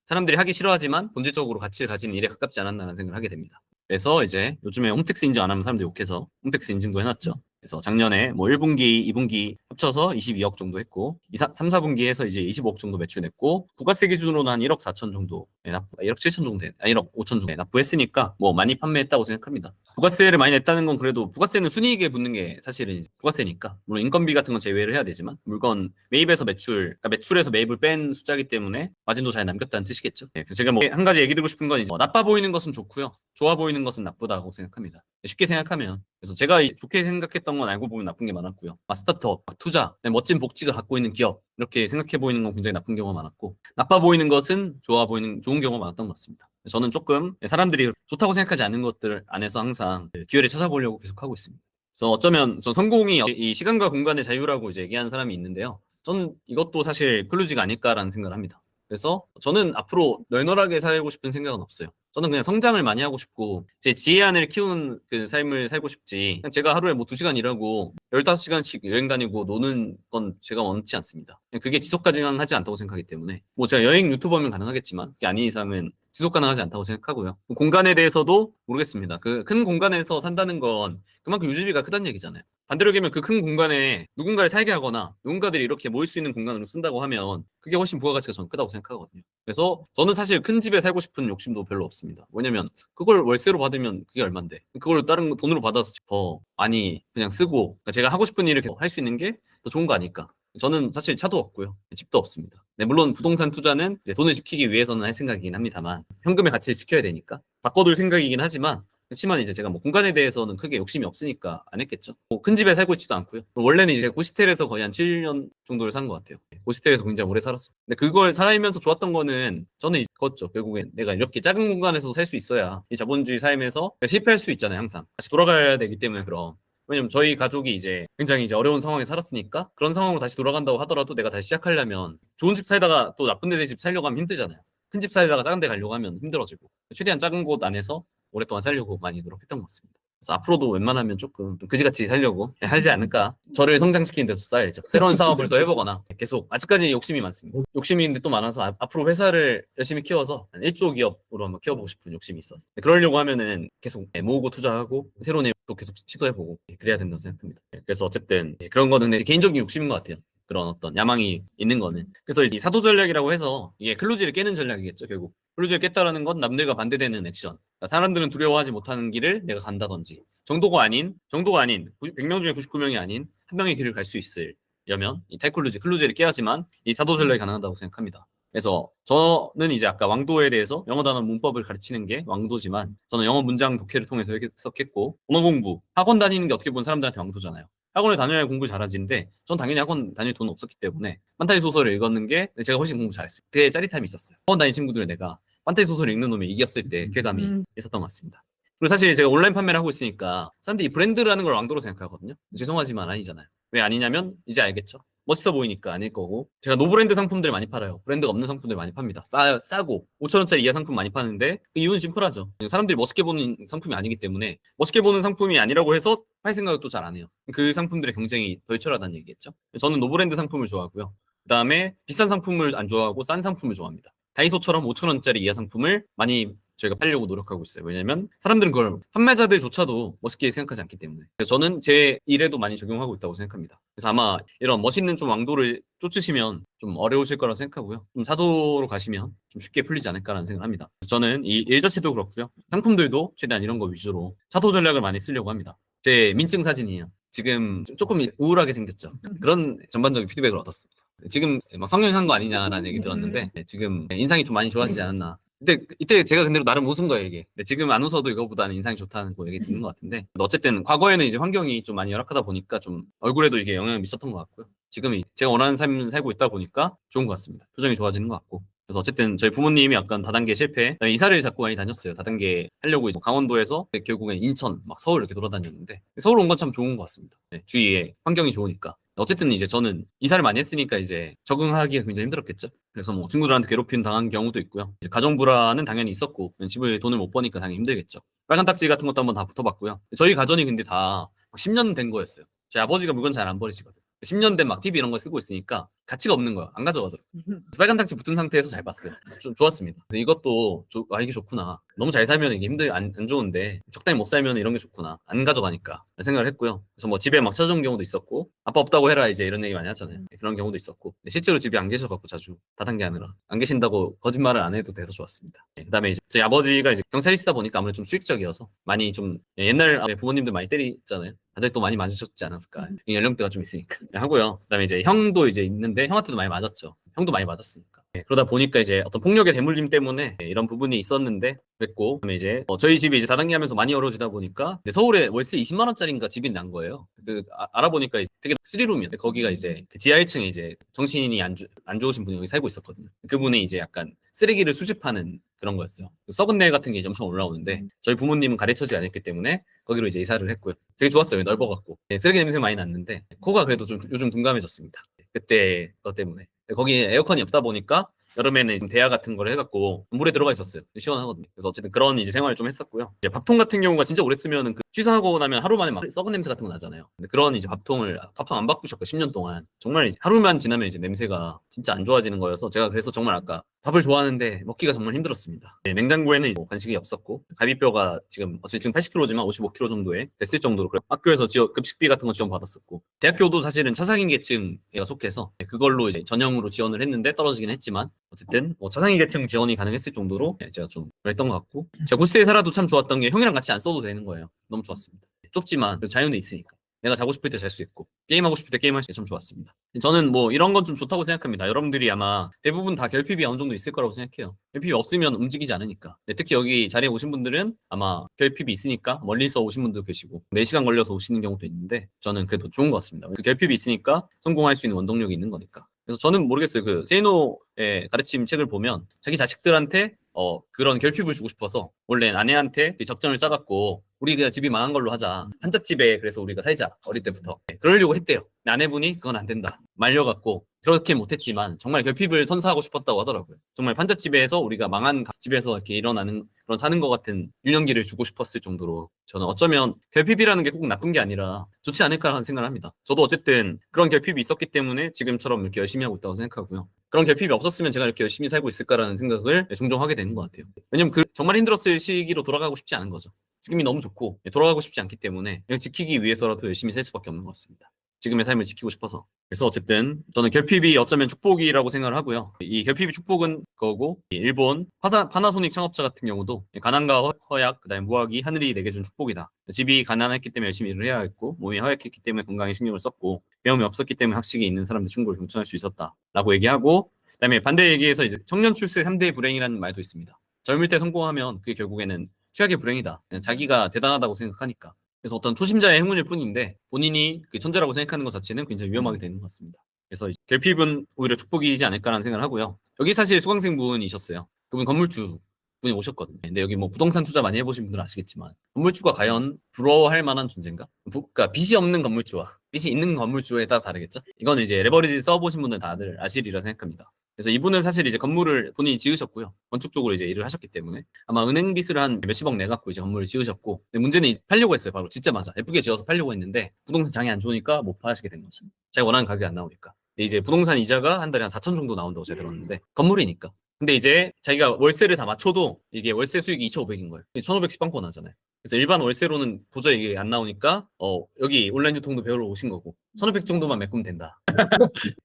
사람들이 하기 싫어하지만 본질적으로 가치를 가진 일에 가깝지 않았나라는 생각을 하게 됩니다. 그래서 이제 요즘에 홈택스 인증 안 하면 사람들이 욕해서 홈택스 인증도 해놨죠. 그래서 작년에 뭐 1분기, 2분기 합쳐서 22억 정도 했고 3, 4분기에서 이제 25억 정도 매출냈고 부가세 기준으로는 한 1억 4천 정도 1억 7천 정도 1억 5천 정도 납부했으니까 뭐 많이 판매했다고 생각합니다. 부가세를 많이 냈다는 건 그래도 부가세는 순이익에 붙는 게 사실은 부가세니까 물론 인건비 같은 건 제외를 해야 되지만 물건 매입에서 그러니까 매출에서 매입을 뺀 숫자이기 때문에 마진도 잘 남겼다는 뜻이겠죠. 그래서 제가 뭐 한 가지 얘기 드리고 싶은 건 이제 나빠 보이는 것은 좋고요. 좋아 보이는 것은 나쁘다고 생각합니다. 쉽게 생각하면 그래서 제가 좋게 생각했던 건 알고 보면 나쁜 게 많았고요. 스타트업, 투자, 멋진 복지가 갖고 있는 기업 이렇게 생각해 보이는 건 굉장히 나쁜 경우가 많았고 나빠 보이는 것은 좋아 보이는 좋은 경우가 많았던 것 같습니다. 저는 조금 사람들이 좋다고 생각하지 않는 것들 안에서 항상 기회를 찾아보려고 계속 하고 있습니다. 그래서 어쩌면 전 성공이 이 시간과 공간의 자유라고 이제 얘기하는 사람이 있는데요. 저는 이것도 사실 클루지가 아닐까라는 생각을 합니다. 그래서 저는 앞으로 널널하게 살고 싶은 생각은 없어요. 저는 그냥 성장을 많이 하고 싶고 제 지혜안을 키우는 그 삶을 살고 싶지 그냥 제가 하루에 뭐 2시간 일하고 15시간씩 여행 다니고 노는 건 제가 원치 않습니다. 그게 지속 가능하지 않다고 생각하기 때문에 뭐 제가 여행 유튜버면 가능하겠지만 그게 아닌 이상은 지속 가능하지 않다고 생각하고요. 공간에 대해서도 모르겠습니다. 그 큰 공간에서 산다는 건 그만큼 유지비가 크다는 얘기잖아요. 반대로 얘기하면 그 큰 공간에 누군가를 살게 하거나 누군가들이 이렇게 모일 수 있는 공간으로 쓴다고 하면 그게 훨씬 부가가치가 저는 크다고 생각하거든요. 그래서 저는 사실 큰 집에 살고 싶은 욕심도 별로 없습니다. 왜냐면 그걸 월세로 받으면 그게 얼만데 그걸 다른 돈으로 받아서 더 많이 그냥 쓰고 그러니까 제가 하고 싶은 일을 할 수 있는 게 더 좋은 거 아닐까. 저는 사실 차도 없고요. 집도 없습니다. 네, 물론 부동산 투자는 이제 돈을 지키기 위해서는 할 생각이긴 합니다만 현금의 가치를 지켜야 되니까 바꿔둘 생각이긴 하지만 그렇지만 이제 제가 뭐 공간에 대해서는 크게 욕심이 없으니까 안 했겠죠. 뭐 큰 집에 살고 있지도 않고요. 원래는 이제 고시텔에서 거의 한 7년 정도를 산 것 같아요. 고시텔에서 굉장히 오래 살았어요. 근데 그걸 살아면서 좋았던 거는 저는 이제 그거죠. 결국엔 내가 이렇게 작은 공간에서 살 수 있어야 이 자본주의 삶에서 실패할 수 있잖아요. 항상 다시 돌아가야 되기 때문에 그럼. 왜냐면 저희 가족이 이제 굉장히 이제 어려운 상황에 살았으니까 그런 상황으로 다시 돌아간다고 하더라도 내가 다시 시작하려면 좋은 집 살다가 또 나쁜 데 집 살려고 하면 힘들잖아요. 큰 집 살다가 작은 데 가려고 하면 힘들어지고 최대한 작은 곳 안에서 오랫동안 살려고 많이 노력했던 것 같습니다. 그래서 앞으로도 웬만하면 조금 그지같이 살려고 하지 않을까. 저를 성장시키는 데도 써야죠. 새로운 사업을 또 해보거나 계속 아직까지 욕심이 많습니다. 욕심이 있는데 또 많아서 앞으로 회사를 열심히 키워서 1조 기업으로 한번 키워보고 싶은 욕심이 있어요. 그러려고 하면은 계속 모으고 투자하고 새로운 일도 계속 시도해보고 그래야 된다고 생각합니다. 그래서 어쨌든 그런 거는 개인적인 욕심인 것 같아요. 그런 어떤 야망이 있는 거는. 그래서 이 사도 전략이라고 해서 이게 클루지를 깨는 전략이겠죠, 결국. 클루지를 깼다라는 건 남들과 반대되는 액션. 그러니까 사람들은 두려워하지 못하는 길을 내가 간다든지 정도가 아닌 100명 중에 99명이 아닌 한 명의 길을 갈 수 있을 하려면 이 타이클루제, 클루제를 깨야지만 이 사도 전략이 가능하다고 생각합니다. 그래서 저는 이제 아까 왕도에 대해서 영어 단어 문법을 가르치는 게 왕도지만 저는 영어 문장 독해를 통해서 했었겠고 언어 공부, 학원 다니는 게 어떻게 보면 사람들한테 왕도잖아요. 학원을 다녀야 공부 잘하지는데 전 당연히 학원 다닐 돈은 없었기 때문에 판타지 소설을 읽었는 게 제가 훨씬 공부 잘했어요. 되게 짜릿함이 있었어요. 학원 다니는 친구들 내가 판타지 소설을 읽는 놈이 이겼을 때 쾌감이 있었던 것 같습니다. 그리고 사실 제가 온라인 판매를 하고 있으니까 사람들이 브랜드라는 걸 왕도로 생각하거든요. 죄송하지만 아니잖아요. 왜 아니냐면 이제 알겠죠. 멋있어 보이니까 아닐 거고 제가 노브랜드 상품들 많이 팔아요. 브랜드가 없는 상품들 많이 팝니다. 싸고 5,000원짜리 이하 상품 많이 파는데 그 이유는 심플하죠. 사람들이 멋있게 보는 상품이 아니기 때문에 멋있게 보는 상품이 아니라고 해서 팔 생각을 또 잘 안 해요. 그 상품들의 경쟁이 덜 치열하다는 얘기겠죠. 저는 노브랜드 상품을 좋아하고요. 그다음에 비싼 상품을 안 좋아하고 싼 상품을 좋아합니다. 다이소처럼 5,000원짜리 이하 상품을 많이 저희가 팔려고 노력하고 있어요. 왜냐면 사람들은 그걸 판매자들조차도 멋있게 생각하지 않기 때문에. 그래서 저는 제 일에도 많이 적용하고 있다고 생각합니다. 그래서 아마 이런 멋있는 좀 왕도를 쫓으시면 좀 어려우실 거라 생각하고요. 좀 사도로 가시면 좀 쉽게 풀리지 않을까라는 생각을 합니다. 그래서 저는 이 일 자체도 그렇고요. 상품들도 최대한 이런 거 위주로 사도 전략을 많이 쓰려고 합니다. 제 민증 사진이에요. 지금 조금 우울하게 생겼죠. 그런 전반적인 피드백을 얻었습니다. 지금 막 성형한 거 아니냐라는 얘기 들었는데 지금 인상이 좀 많이 좋아지지 않았나. 근데 이때 제가 근데 나름 웃은 거예요 이게. 근데 지금 안 웃어도 이거보다는 인상이 좋다는 거 얘기 듣는 것 같은데 어쨌든 과거에는 이제 환경이 좀 많이 열악하다 보니까 좀 얼굴에도 이게 영향을 미쳤던 것 같고요. 지금 제가 원하는 삶을 살고 있다 보니까 좋은 것 같습니다. 표정이 좋아지는 것 같고. 그래서 어쨌든 저희 부모님이 약간 다단계 실패, 이사를 자꾸 많이 다녔어요. 다단계 하려고 이제 강원도에서 결국엔 인천, 막 서울 이렇게 돌아다녔는데 서울 온 건 참 좋은 것 같습니다. 네, 주위에 환경이 좋으니까. 어쨌든 이제 저는 이사를 많이 했으니까 이제 적응하기가 굉장히 힘들었겠죠. 그래서 뭐 친구들한테 괴롭힘 당한 경우도 있고요. 이제 가정 불화는 당연히 있었고 집을 돈을 못 버니까 당연히 힘들겠죠. 빨간 딱지 같은 것도 한번 다 붙어봤고요. 저희 가전이 근데 다 10년 된 거였어요. 제 아버지가 물건 잘 안 버리시거든요. 10년 된 막 TV 이런 거 쓰고 있으니까 가치가 없는 거야. 안 가져가더라고요. 그래서 빨간 딱지 붙은 상태에서 잘 봤어요. 좀 좋았습니다. 그래서 이것도 이게 좋구나. 너무 잘 살면 이게 안 좋은데 적당히 못 살면 이런 게 좋구나. 안 가져가니까 생각을 했고요. 그래서 뭐 집에 막 찾아온 경우도 있었고 아빠 없다고 해라 이제 이런 얘기 많이 하잖아요. 그런 경우도 있었고 실제로 집에 안 계셔갖고 자주 다단계 하느라 안 계신다고 거짓말을 안 해도 돼서 좋았습니다. 그다음에 이제 제 아버지가 이제 경찰이시다 보니까 아무래도 좀 수익적이어서 많이 좀 옛날 부모님들 많이 때리잖아요. 다들 또 많이 맞으셨지 않았을까. 연령대가 좀 있으니까 하고요. 그다음에 이제 형도 이제 있는데 형한테도 많이 맞았죠. 형도 많이 맞았으니까. 그러다 보니까 이제 어떤 폭력의 대물림 때문에 이런 부분이 있었는데 그랬고 그다음에 이제 저희 집이 이제 다단계 하면서 많이 어려워지다 보니까 서울에 월세 20만 원짜리인가 집이 난 거예요. 알아보니까 이제 되게 3룸이었는데 거기가 이제 그 지하 1층에 이제 정신이 안 좋으신 분이 여기 살고 있었거든요. 그분이 이제 약간 쓰레기를 수집하는 그런 거였어요. 썩은 내 같은 게 이제 엄청 올라오는데 저희 부모님은 가르쳐지지 않았기 때문에 거기로 이제 이사를 했고요. 되게 좋았어요. 넓어갖고 쓰레기 냄새 많이 났는데 코가 그래도 좀 요즘 둔감해졌습니다. 그때 것 때문에 거기에 에어컨이 없다 보니까 여름에는 이제 대야 같은 걸 해갖고 물에 들어가 있었어요. 시원하거든요. 그래서 어쨌든 그런 이제 생활을 좀 했었고요. 이제 밥통 같은 경우가 진짜 오래 쓰면은 취사하고 나면 하루 만에 막 썩은 냄새 같은 거 나잖아요. 근데 그런 이제 밥통 안 바꾸셨고 10년 동안 정말 이제 하루만 지나면 이제 냄새가 진짜 안 좋아지는 거여서 제가 그래서 정말 아까 밥을 좋아하는데 먹기가 정말 힘들었습니다. 네, 냉장고에는 이제 간식이 없었고 갈비뼈가 지금 80kg지만 55kg 정도에 됐을 정도로 학교에서 급식비 같은 거 지원 받았었고 대학교도 사실은 차상위 계층에 속해서 그걸로 이제 전형으로 지원을 했는데 떨어지긴 했지만 어쨌든 차상위 계층 지원이 가능했을 정도로 제가 좀 그랬던 것 같고 제가 고스트에 살아도 참 좋았던 게 형이랑 같이 안 써도 되는 거예요. 너무 좋았습니다. 좁지만 자유는 있으니까 내가 자고 싶을 때 잘 수 있고 게임하고 싶을 때 게임할 수 있게 참 좋았습니다. 저는 뭐 이런 건 좀 좋다고 생각합니다. 여러분들이 아마 대부분 다 결핍이 어느 정도 있을 거라고 생각해요. 결핍이 없으면 움직이지 않으니까. 특히 여기 자리에 오신 분들은 아마 결핍이 있으니까 멀리서 오신 분도 계시고 4시간 걸려서 오시는 경우도 있는데 저는 그래도 좋은 것 같습니다. 그 결핍이 있으니까 성공할 수 있는 원동력이 있는 거니까. 그래서 저는 모르겠어요. 그 세이노의 가르침 책을 보면 자기 자식들한테 그런 결핍을 주고 싶어서 원래 아내한테 그 적정을 짜갖고 우리 그냥 집이 망한 걸로 하자. 한잣집에 그래서 우리가 살자. 어릴 때부터. 그러려고 했대요. 근데 아내분이 그건 안 된다. 말려갖고 그렇게 못했지만 정말 결핍을 선사하고 싶었다고 하더라고요. 정말 판잣집에서 우리가 망한 집에서 이렇게 일어나는 그런 사는 것 같은 유년기를 주고 싶었을 정도로 저는 어쩌면 결핍이라는 게 꼭 나쁜 게 아니라 좋지 않을까라는 생각을 합니다. 저도 어쨌든 그런 결핍이 있었기 때문에 지금처럼 이렇게 열심히 하고 있다고 생각하고요. 그런 결핍이 없었으면 제가 이렇게 열심히 살고 있을까라는 생각을 종종 하게 되는 것 같아요. 왜냐면 정말 힘들었을 시기로 돌아가고 싶지 않은 거죠. 지금이 너무 좋고 돌아가고 싶지 않기 때문에 지키기 위해서라도 열심히 살 수밖에 없는 것 같습니다. 지금의 삶을 지키고 싶어서. 그래서 어쨌든 저는 결핍이 어쩌면 축복이라고 생각을 하고요. 이 결핍이 축복은 거고, 이 일본 파나소닉 창업자 같은 경우도 가난과 허약, 그다음에 무학이 하늘이 내게 준 축복이다. 집이 가난했기 때문에 열심히 일을 해야 했고, 몸이 허약했기 때문에 건강에 신경을 썼고, 배움이 없었기 때문에 학식이 있는 사람들 충고를 경청할 수 있었다라고 얘기하고, 그다음에 반대 얘기에서 이제 청년 출세 3대 불행이라는 말도 있습니다. 젊을 때 성공하면 그게 결국에는 최악의 불행이다. 그냥 자기가 대단하다고 생각하니까. 그래서 어떤 초심자의 행운일 뿐인데 본인이 그 천재라고 생각하는 것 자체는 굉장히 위험하게 되는 것 같습니다. 그래서 결핍은 오히려 축복이지 않을까라는 생각을 하고요. 여기 사실 수강생 분이셨어요. 그분 건물주 분이 오셨거든요. 근데 여기 뭐 부동산 투자 많이 해보신 분들은 아시겠지만 건물주가 과연 부러워할 만한 존재인가? 그러니까 빚이 없는 건물주와 빚이 있는 건물주에 따라 다르겠죠? 이거는 이제 레버리지 써보신 분들 다들 아시리라 생각합니다. 그래서 이분은 사실 이제 건물을 본인이 지으셨고요. 건축 쪽으로 이제 일을 하셨기 때문에 아마 은행 빚을 한 몇십억 내갖고 이제 건물을 지으셨고, 근데 문제는 이제 팔려고 했어요. 바로 짓자마자 예쁘게 지어서 팔려고 했는데 부동산 장이 안 좋으니까 못 파시게 된 거죠. 자기가 원하는 가격이 안 나오니까. 근데 이제 부동산 이자가 한 달에 한 4천 정도 나온다고 제가 들었는데 건물이니까. 근데 이제 자기가 월세를 다 맞춰도 이게 월세 수익이 2,500인 거예요. 1,500씩 빵꾸 나잖아요. 그래서 일반 월세로는 도저히 이게 안 나오니까 여기 온라인 유통도 배우러 오신 거고 1,500 정도만 메꾸면 된다.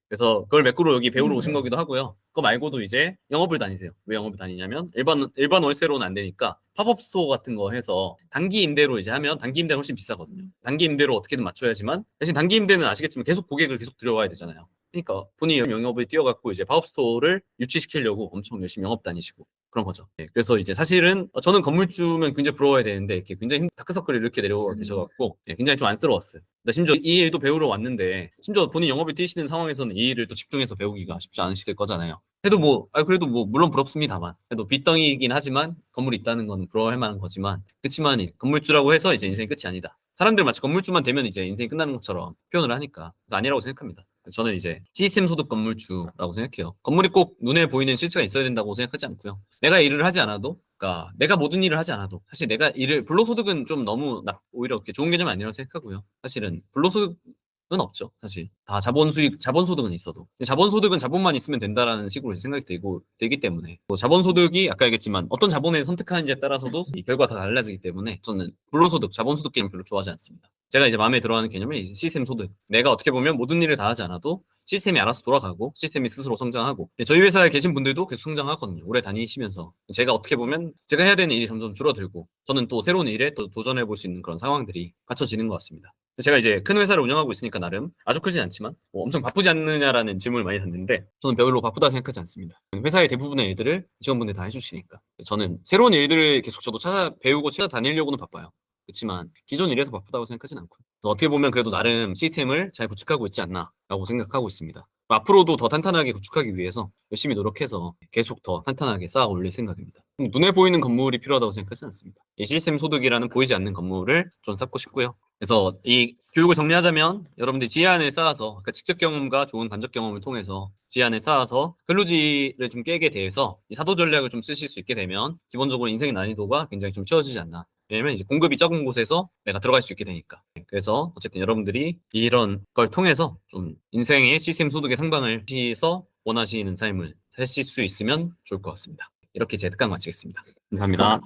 그래서 그걸 메꾸러 여기 배우러 오신 거기도 하고요. 그거 말고도 이제 영업을 다니세요. 왜 영업을 다니냐면 일반 월세로는 안 되니까 팝업 스토어 같은 거 해서 단기 임대로 이제 하면 단기 임대는 훨씬 비싸거든요. 단기 임대로 어떻게든 맞춰야지만 대신 단기 임대는 아시겠지만 계속 고객을 계속 들여와야 되잖아요. 그러니까 본인이 영업에 뛰어갖고 이제 팝업 스토어를 유치시키려고 엄청 열심히 영업 다니시고 그런 거죠. 네, 그래서 이제 사실은 저는 건물주면 굉장히 부러워야 되는데 이렇게 굉장히 다크서클이 이렇게 내려와 계셔갖고 굉장히 좀 안쓰러웠어요. 근데 심지어 이 일도 배우러 왔는데 심지어 본인 영업에 뛰시는 상황에서는 이 일을 또 집중해서 배우기가 쉽지 않으실 거잖아요. 그래도 뭐 물론 부럽습니다만 그래도 빚덩이이긴 하지만 건물이 있다는 건 부러워할 만한 거지만 그렇지만 건물주라고 해서 이제 인생이 끝이 아니다. 사람들 마치 건물주만 되면 이제 인생이 끝나는 것처럼 표현을 하니까 아니라고 생각합니다. 저는 이제 시스템 소득 건물주라고 생각해요. 건물이 꼭 눈에 보이는 실체가 있어야 된다고 생각하지 않고요. 내가 일을 하지 않아도, 그러니까 내가 모든 일을 하지 않아도 사실 내가 불로소득은 좀 너무 오히려 그렇게 좋은 개념이 아니라고 생각하고요. 사실은 불로소득은 없죠. 사실 다 자본소득은 있어도 자본소득은 자본만 있으면 된다라는 식으로 생각이 되기 때문에 뭐 자본소득이 아까 얘기했지만 어떤 자본을 선택하는지에 따라서도 이 결과가 다 달라지기 때문에 저는 불로소득, 자본소득 개념 별로 좋아하지 않습니다. 제가 이제 마음에 들어하는 개념은 시스템 소득. 내가 어떻게 보면 모든 일을 다 하지 않아도 시스템이 알아서 돌아가고 시스템이 스스로 성장하고 저희 회사에 계신 분들도 계속 성장하거든요. 오래 다니시면서 제가 어떻게 보면 제가 해야 되는 일이 점점 줄어들고 저는 또 새로운 일에 또 도전해 볼 수 있는 그런 상황들이 갖춰지는 것 같습니다. 제가 이제 큰 회사를 운영하고 있으니까 나름 아주 크진 않지만 뭐 엄청 바쁘지 않느냐라는 질문을 많이 받는데 저는 별로 바쁘다 생각하지 않습니다. 회사의 대부분의 일들을 직원분들이 다 해주시니까 저는 새로운 일들을 계속 저도 배우고 찾아다니려고는 바빠요. 그렇지만 기존 일에서 바쁘다고 생각하진 않고 어떻게 보면 그래도 나름 시스템을 잘 구축하고 있지 않나라고 생각하고 있습니다. 앞으로도 더 탄탄하게 구축하기 위해서 열심히 노력해서 계속 더 탄탄하게 쌓아 올릴 생각입니다. 눈에 보이는 건물이 필요하다고 생각하지 않습니다. 이 시스템 소득이라는 보이지 않는 건물을 좀 쌓고 싶고요. 그래서 이 교육을 정리하자면 여러분들이 지혜안을 쌓아서 그러니까 직접 경험과 좋은 간접 경험을 통해서 지혜안을 쌓아서 근로지를 좀 깨게 돼서 이 사도 전략을 좀 쓰실 수 있게 되면 기본적으로 인생의 난이도가 굉장히 좀 쉬워지지 않나. 왜냐면 이제 공급이 적은 곳에서 내가 들어갈 수 있게 되니까. 그래서 어쨌든 여러분들이 이런 걸 통해서 좀 인생의 시스템 소득의 상방을 하셔서 원하시는 삶을 사실 수 있으면 좋을 것 같습니다. 이렇게 제 특강 마치겠습니다. 감사합니다.